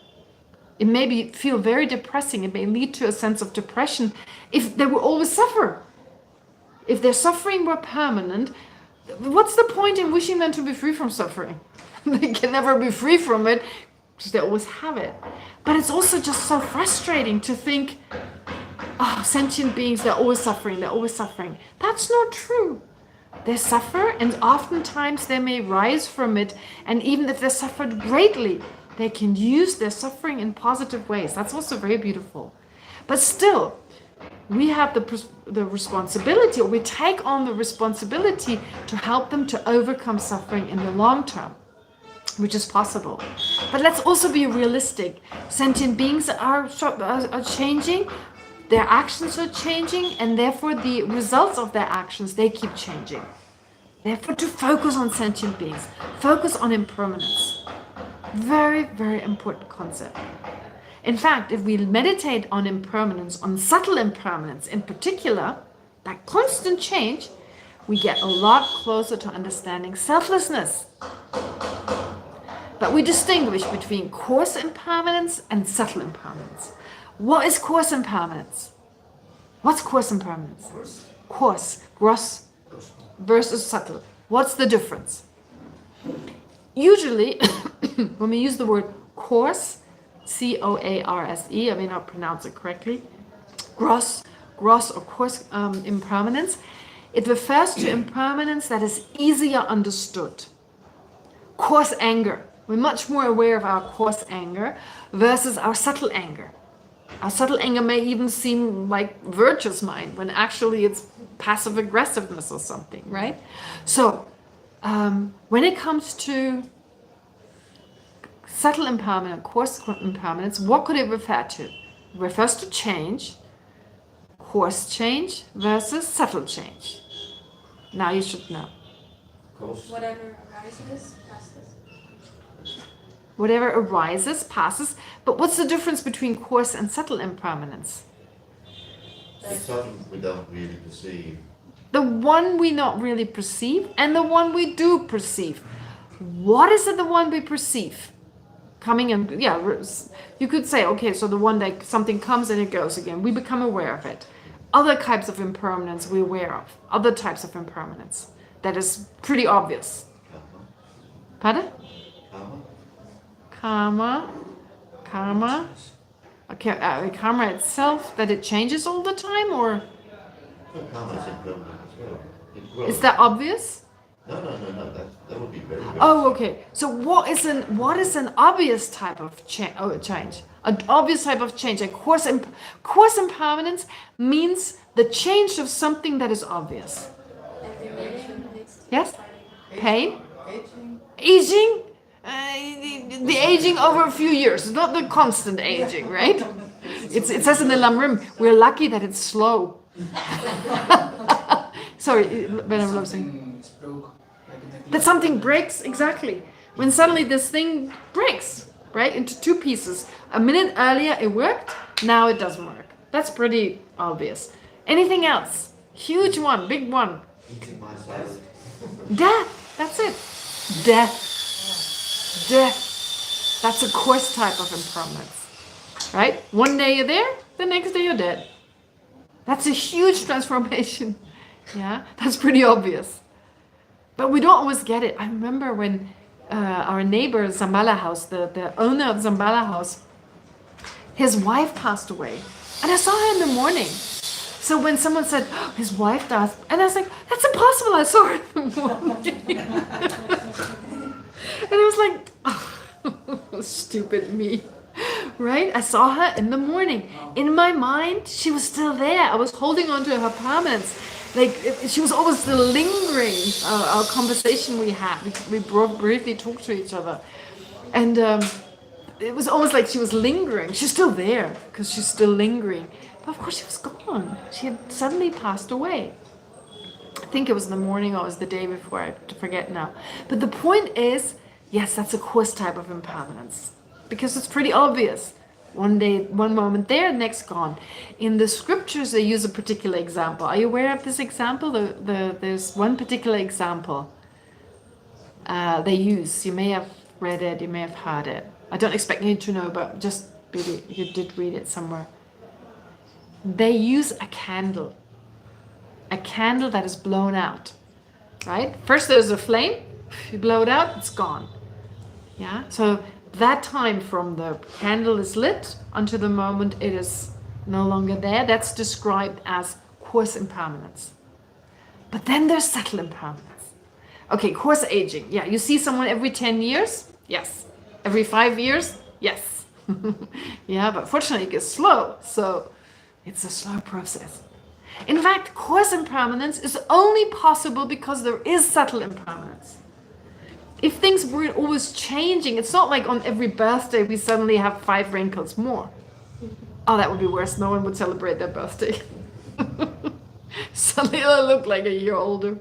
It may feel very depressing. It may lead to a sense of depression if they will always suffer. If their suffering were permanent, what's the point in wishing them to be free from suffering? They can never be free from it because they always have it. But it's also just so frustrating to think, oh, sentient beings, they're always suffering, they're always suffering. That's not true. They suffer, and oftentimes they may rise from it, and even if they suffered greatly, they can use their suffering in positive ways. That's also very beautiful. But still, we have the responsibility, or we take on the responsibility to help them to overcome suffering in the long term, which is possible. But let's also be realistic. Sentient beings are changing, their actions are changing, and therefore the results of their actions, they keep changing. Therefore, to focus on sentient beings, focus on impermanence. Very, very important concept. In fact, if we meditate on impermanence, on subtle impermanence in particular, that constant change, we get a lot closer to understanding selflessness. But we distinguish between coarse impermanence and subtle impermanence. What is coarse impermanence? What's coarse impermanence? Coarse, gross versus subtle. What's the difference? Usually, when we use the word coarse, C-O-A-R-S-E, I may not pronounce it correctly, gross or coarse impermanence, it refers to impermanence that is easier understood. Coarse anger. We're much more aware of our coarse anger versus our subtle anger. Our subtle anger may even seem like virtuous mind when actually it's passive aggressiveness or something, right? So, when it comes to subtle impermanence, coarse impermanence, what could it refer to? It refers to change, coarse change versus subtle change. Now you should know. Whatever arises, passes. Whatever arises, passes. But what's the difference between coarse and subtle impermanence? The subtle we don't really perceive. The one we not really perceive and the one we do perceive. What is it, the one we perceive? Coming and, yeah, you could say, okay, so the one that something comes and it goes again. We become aware of it. Other types of impermanence we're aware of. Other types of impermanence. That is pretty obvious. Pardon? Karma. Okay, karma itself, that it changes all the time, or Karma is impermanent as well. It grows. is that obvious? No. That would be very good. Oh, okay. So what is an obvious type of change? An obvious type of change. A coarse impermanence means the change of something that is obvious. Yes? Pain? Aging? The aging over a few years, not the constant aging, right? It says in the Lamrim, we're lucky that it's slow. Sorry, Venerable saying. That something breaks, exactly. When suddenly this thing breaks, right, into two pieces. A minute earlier it worked, now it doesn't work. That's pretty obvious. Anything else? Huge one, big one. Eating myself. Death, that's it. Death. That's a coarse type of impermanence, right? One day you're there, the next day you're dead. That's a huge transformation. Yeah, that's pretty obvious. But we don't always get it. I remember when our neighbor Zambala House, the owner of Zambala House, his wife passed away. And I saw her in the morning. So when someone said, oh, his wife died, and I was like, that's impossible, I saw her in the morning. And I was like, oh, stupid me, right? I saw her in the morning. In my mind, she was still there. I was holding on to her permanence. Like, she was always still lingering, our conversation we had. We briefly talked to each other. And it was almost like she was lingering. She's still there, because she's still lingering. But of course, she was gone. She had suddenly passed away. I think it was in the morning or it was the day before, I forget now. But the point is, yes, that's a coarse type of impermanence. Because it's pretty obvious. One day, one moment there, next gone. In the scriptures, they use a particular example. Are you aware of this example? There's one particular example they use. You may have read it, you may have heard it. I don't expect you to know, but just maybe you did read it somewhere. They use a candle that is blown out, right? First there's a flame, you blow it out, it's gone. Yeah, so that time from the candle is lit until the moment it is no longer there, that's described as coarse impermanence. But then there's subtle impermanence. Okay, coarse aging. Yeah, you see someone every 10 years? Yes. Every 5 years? Yes. Yeah, but fortunately it gets slow, so it's a slow process. In fact, coarse impermanence is only possible because there is subtle impermanence. If things weren't always changing, it's not like on every birthday we suddenly have 5 wrinkles more. Oh, that would be worse. No one would celebrate their birthday. Suddenly I look like a year older.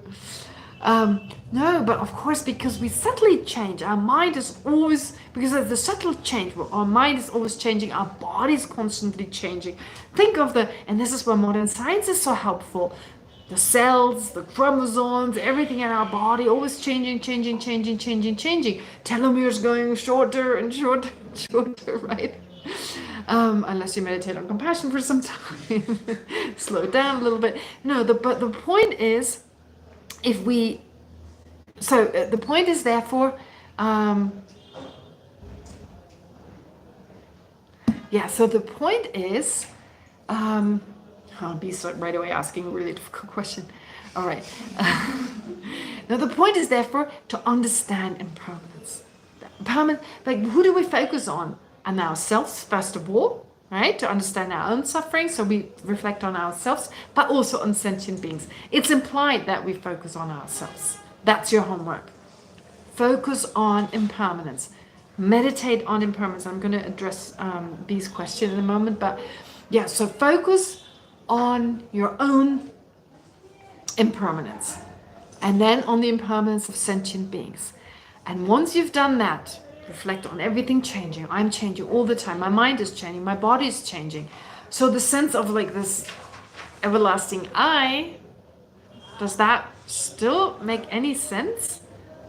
No, but of course, because we subtly change, our mind is always, because of the subtle change, our mind is always changing, our body is constantly changing. Think of and this is where modern science is so helpful, the cells, the chromosomes, everything in our body, always changing. Telomeres going shorter and shorter and shorter, right? Unless you meditate on compassion for some time, slow it down a little bit. No, but the point is, the point is therefore, so the point is, I'll be right away asking a really difficult question. All right. Now the point is therefore to understand impermanence. Like who do we focus on? And ourselves, first of all, right? To understand our own suffering, so we reflect on ourselves, but also on sentient beings. It's implied that we focus on ourselves. That's your homework. Focus on impermanence. Meditate on impermanence. I'm going to address these questions in a moment, but yeah, so focus on your own impermanence, and then on the impermanence of sentient beings. And once you've done that, reflect on everything changing. I'm changing all the time. My mind is changing. My body is changing. So the sense of like this everlasting I, does that still make any sense?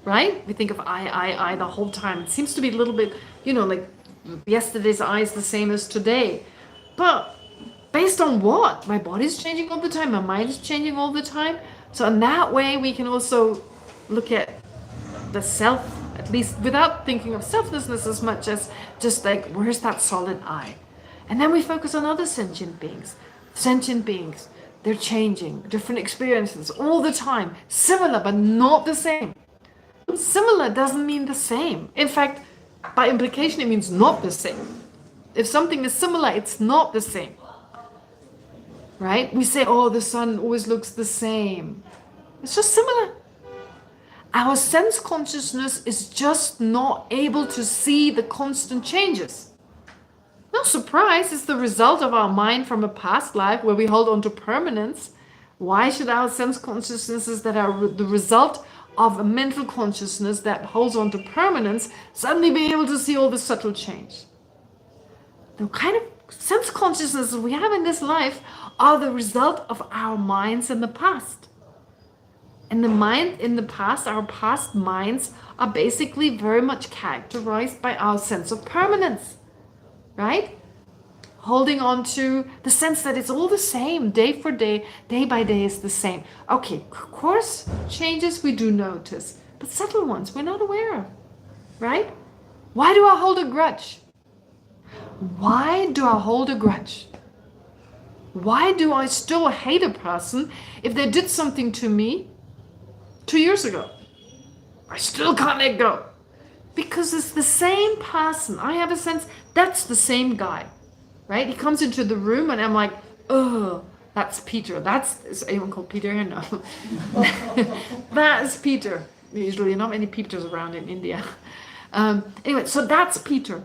Right? We think of I the whole time. It seems to be a little bit, like yesterday's I is the same as today. But based on what? My body's changing all the time. My mind is changing all the time. So in that way, we can also look at the self, at least without thinking of selflessness as much as just like, where's that solid I? And then we focus on other sentient beings. Sentient beings, they're changing, different experiences all the time. Similar, but not the same. Similar doesn't mean the same. In fact, by implication, it means not the same. If something is similar, it's not the same. Right? We say, oh, the sun always looks the same. It's just similar. Our sense consciousness is just not able to see the constant changes. No surprise, it's the result of our mind from a past life where we hold on to permanence. Why should our sense consciousnesses that are the result of a mental consciousness that holds on to permanence suddenly be able to see all the subtle change? The kind of sense consciousnesses we have in this life are the result of our minds in the past. And in the past, our past minds are basically very much characterized by our sense of permanence, right? Holding on to the sense that it's all the same, day for day, day by day is the same. Okay, coarse changes we do notice, but subtle ones we're not aware of, right? Why do I hold a grudge? Why do I hold a grudge? Why do I still hate a person if they did something to me 2 years ago? I still can't let go. Because it's the same person. I have a sense that's the same guy, right? He comes into the room and I'm like, oh, that's Peter. Is anyone called Peter here? No. That's Peter. Usually not many Peters around in India. Anyway, so that's Peter.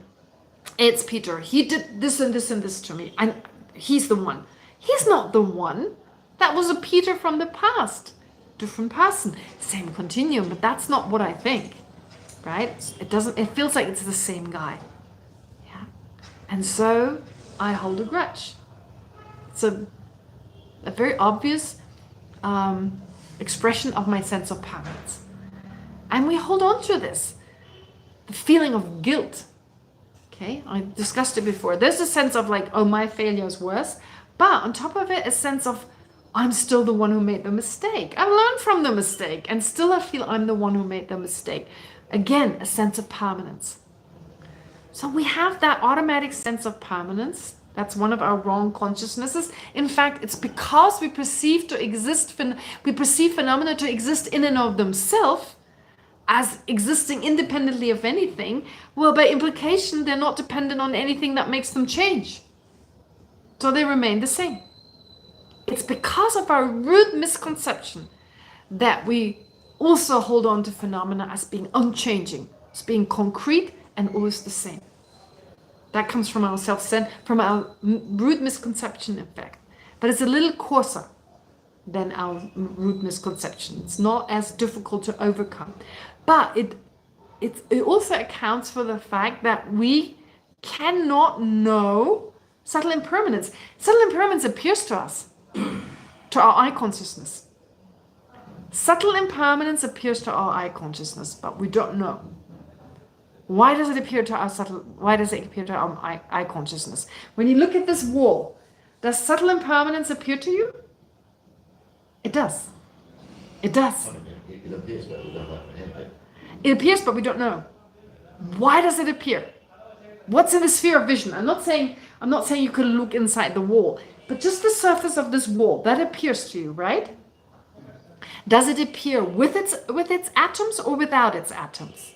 It's Peter. He did this and this and this to me. And he's the one. He's not the one. That was a Peter from the past. Different person. Same continuum, but that's not what I think. Right? It feels like it's the same guy. Yeah. And so I hold a grudge. It's a very obvious expression of my sense of permanence. And we hold on to this, the feeling of guilt. Okay, I discussed it before. There's a sense of like, oh, my failure is worse. But on top of it, a sense of, I'm still the one who made the mistake. I learned from the mistake, and still I feel I'm the one who made the mistake. Again, a sense of permanence. So we have that automatic sense of permanence. That's one of our wrong consciousnesses. In fact, it's because we perceive phenomena to exist in and of themselves as existing independently of anything. Well, by implication, they're not dependent on anything that makes them change. So they remain the same. It's because of our rude misconception that we also hold on to phenomena as being unchanging, as being concrete and always the same. That comes from our from our rude misconception, in fact. But it's a little coarser than our rude misconception. It's not as difficult to overcome. But it also accounts for the fact that we cannot know subtle impermanence. Subtle impermanence appears to us, to our eye consciousness. Subtle impermanence appears to our eye consciousness, but we don't know. Why does it appear to our eye consciousness? When you look at this wall, does subtle impermanence appear to you? It does. It does. It appears that we don't have It appears, but we don't know. Why does it appear? What's in the sphere of vision? I'm not saying you can look inside the wall, but just the surface of this wall, that appears to you, right? Does it appear with its atoms or without its atoms?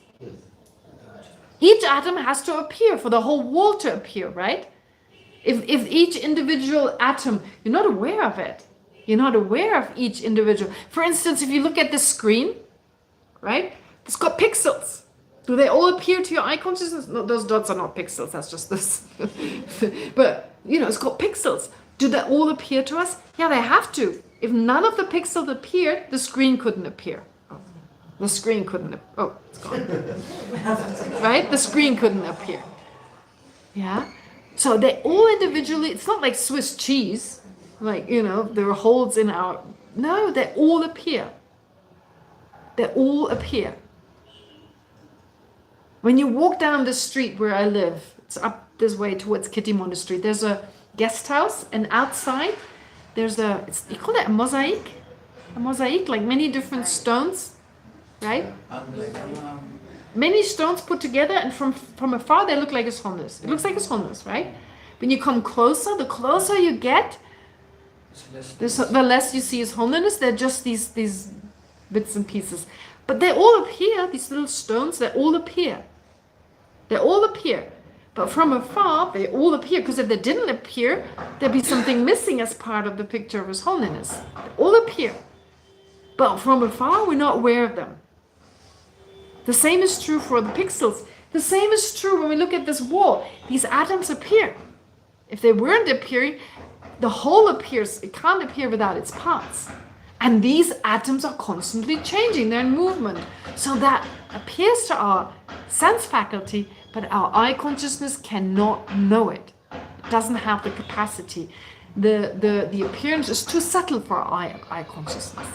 Each atom has to appear for the whole wall to appear, right? If each individual atom, you're not aware of it. You're not aware of each individual. For instance, if you look at the screen, right? It's got pixels. Do they all appear to your eye consciousness? No, those dots are not pixels. That's just this. But, it's got pixels. Do they all appear to us? Yeah, they have to. If none of the pixels appeared, the screen couldn't appear. The screen couldn't. It's gone. Right? The screen couldn't appear. Yeah? So they all individually, it's not like Swiss cheese. Like, there are holes in our... No, they all appear. They all appear. When you walk down the street where I live, it's up this way towards Kitty Monastery, there's a guest house, and outside there's you call it a mosaic? A mosaic, like many different stones, right? Many stones put together, and from afar they look like a sonus. It looks like a sonus, right? When you come closer, the closer you get, the less you see his holiness. They're just these bits and pieces. But they all appear, these little stones, they all appear. They all appear. But from afar, they all appear, because if they didn't appear, there'd be something missing as part of the picture of His Holiness. They all appear. But from afar, we're not aware of them. The same is true for the pixels. The same is true when we look at this wall. These atoms appear. If they weren't appearing, the whole appears. It can't appear without its parts. And these atoms are constantly changing. They're in movement. So that appears to our sense faculty, but our eye consciousness cannot know it. It doesn't have the capacity. The appearance is too subtle for our eye consciousness.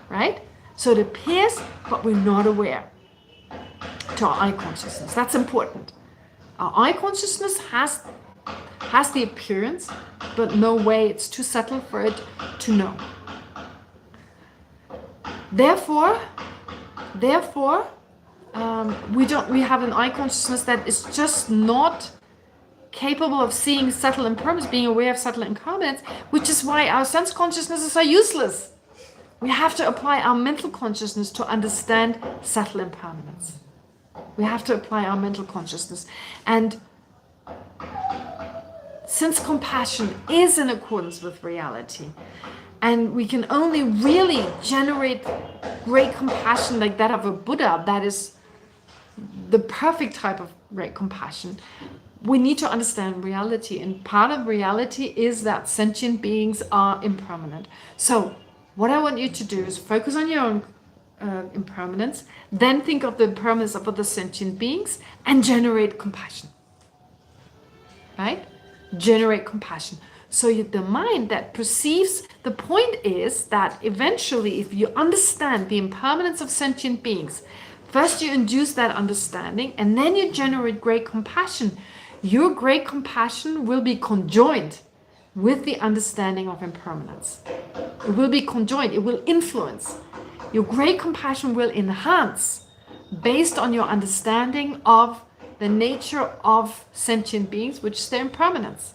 Right? So it appears, but we're not aware to our eye consciousness. That's important. Our eye consciousness has the appearance, but no way, it's too subtle for it to know. Therefore, we have an eye consciousness that is just not capable of seeing subtle impermanence, being aware of subtle impermanence, which is why our sense consciousnesses are useless. We have to apply our mental consciousness to understand subtle impermanence. We have to apply our mental consciousness. And since compassion is in accordance with reality, and we can only really generate great compassion like that of a Buddha, that is the perfect type of great compassion, we need to understand reality. And part of reality is that sentient beings are impermanent. So what I want you to do is focus on your own impermanence, then think of the impermanence of other sentient beings and generate compassion. right? Generate compassion. So the mind that perceives, the point is that eventually, if you understand the impermanence of sentient beings, first you induce that understanding and then you generate great compassion. Your great compassion will be conjoined with the understanding of impermanence. It will be conjoined, it will influence. Your great compassion will enhance based on your understanding of the nature of sentient beings, which is their impermanence.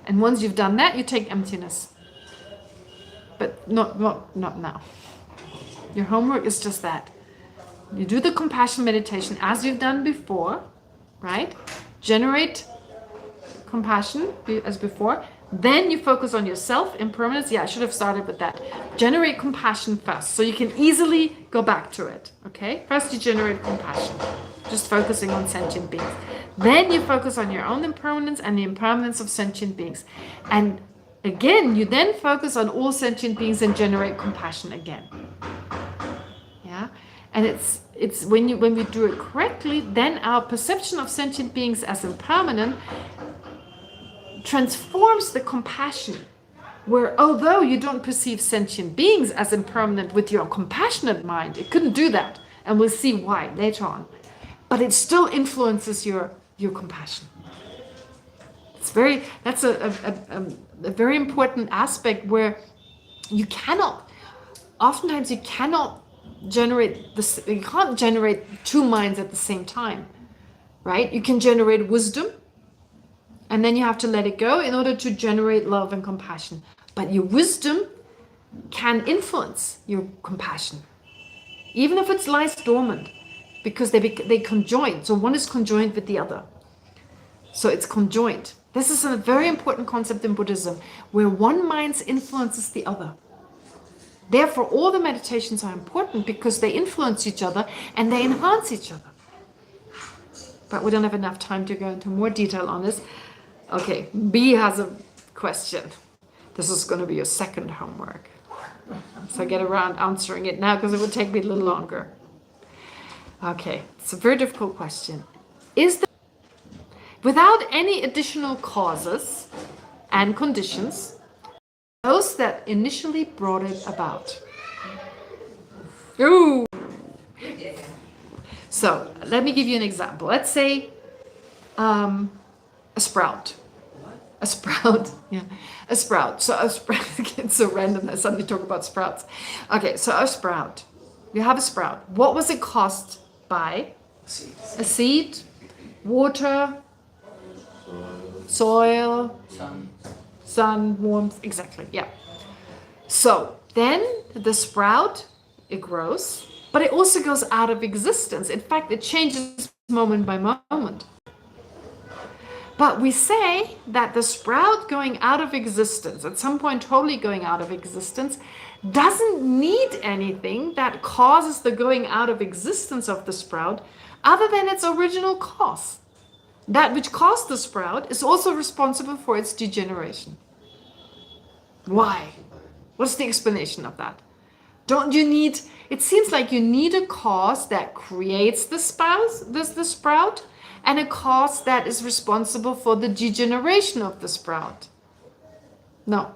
And once you've done that, you take emptiness. But not now. Your homework is just that. You do the compassion meditation as you've done before, right? Generate compassion as before. Then you focus on yourself, impermanence. Yeah, I should have started with that. Generate compassion first, so you can easily go back to it, okay? First you generate compassion, just focusing on sentient beings. Then you focus on your own impermanence and the impermanence of sentient beings. And again, you then focus on all sentient beings and generate compassion again. Yeah? And it's when we do it correctly, then our perception of sentient beings as impermanent transforms the compassion, where although you don't perceive sentient beings as impermanent with your compassionate mind, it couldn't do that, and we'll see why later on, but it still influences your compassion. That's a very important aspect where oftentimes you can't generate two minds at the same time, right? You can generate wisdom, and then you have to let it go in order to generate love and compassion. But your wisdom can influence your compassion, even if it lies dormant, because they conjoin. So one is conjoined with the other. So it's conjoined. This is a very important concept in Buddhism, where one mind influences the other. Therefore, all the meditations are important because they influence each other and they enhance each other. But we don't have enough time to go into more detail on this. Okay, B has a question. This is going to be your second homework. So get around answering it now because it would take me a little longer. Okay, it's a very difficult question. Without any additional causes and conditions, those that initially brought it about. Ooh. So let me give you an example. Let's say a sprout. A sprout, yeah, a sprout. So a sprout, it's so random I suddenly talk about sprouts. Okay, so a sprout. You have a sprout. What was it caused by? A seed, water, soil, sun, warmth, exactly, yeah. So then the sprout, it grows, but it also goes out of existence. In fact, it changes moment by moment. But we say that the sprout going out of existence, at some point totally going out of existence, doesn't need anything that causes the going out of existence of the sprout other than its original cause. That which caused the sprout is also responsible for its degeneration. Why? What's the explanation of that? It seems like you need a cause that creates the sprout, and a cause that is responsible for the degeneration of the sprout. No,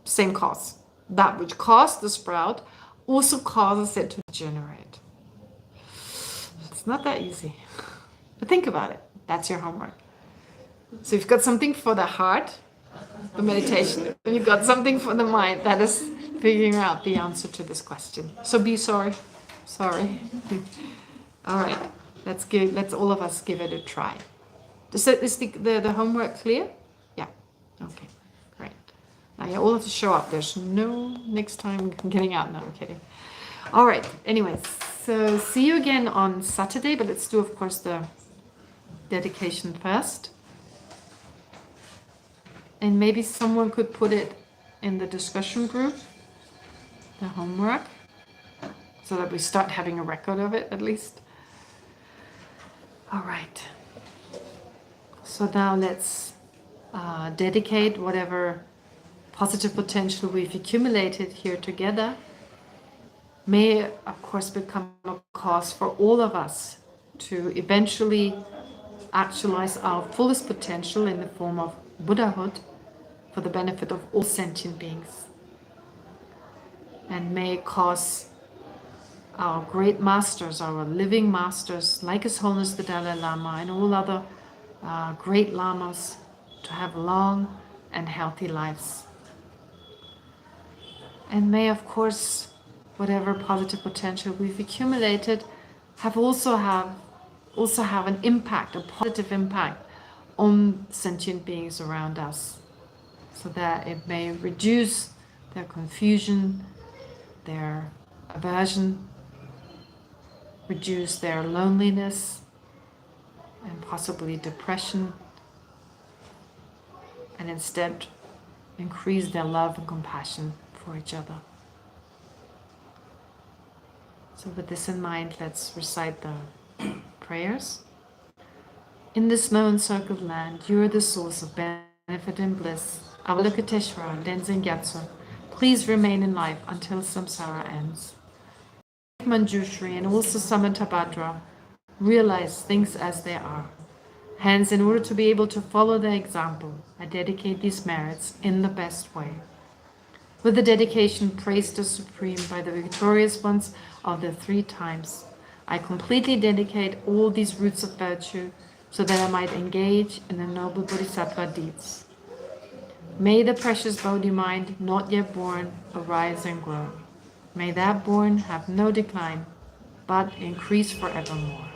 same cause. That which caused the sprout also causes it to degenerate. It's not that easy. But think about it. That's your homework. So you've got something for the heart, the meditation, and you've got something for the mind. That is figuring out the answer to this question. So be sorry. All right. Let's all of us give it a try. Is the homework clear? Yeah. Okay. Great. Now you all have to show up. There's no next time getting out. No, I'm kidding. All right. Anyways, so see you again on Saturday, but let's do, of course, the dedication first. And maybe someone could put it in the discussion group, the homework, so that we start having a record of it at least. All right. So now let's dedicate whatever positive potential we've accumulated here together. May, of course, become a cause for all of us to eventually actualize our fullest potential in the form of Buddhahood for the benefit of all sentient beings. And may it cause our great masters, our living masters, like His Holiness the Dalai Lama and all other great lamas, to have long and healthy lives. And may, of course, whatever positive potential we've accumulated also have an impact, a positive impact on sentient beings around us, so that it may reduce their confusion, their aversion, reduce their loneliness and possibly depression, and instead increase their love and compassion for each other. So with this in mind, let's recite the prayers. In this low encircled land, you are the source of benefit and bliss. Avalokiteshvara, Tenzin Gyatso, please remain in life until samsara ends. Manjushri and also Samantabhadra realize things as they are. Hence, in order to be able to follow their example, I dedicate these merits in the best way. With the dedication praised as supreme by the victorious ones of the 3 times, I completely dedicate all these roots of virtue so that I might engage in the noble bodhisattva deeds. May the precious Bodhi mind not yet born arise and grow. May that born have no decline, but increase forevermore.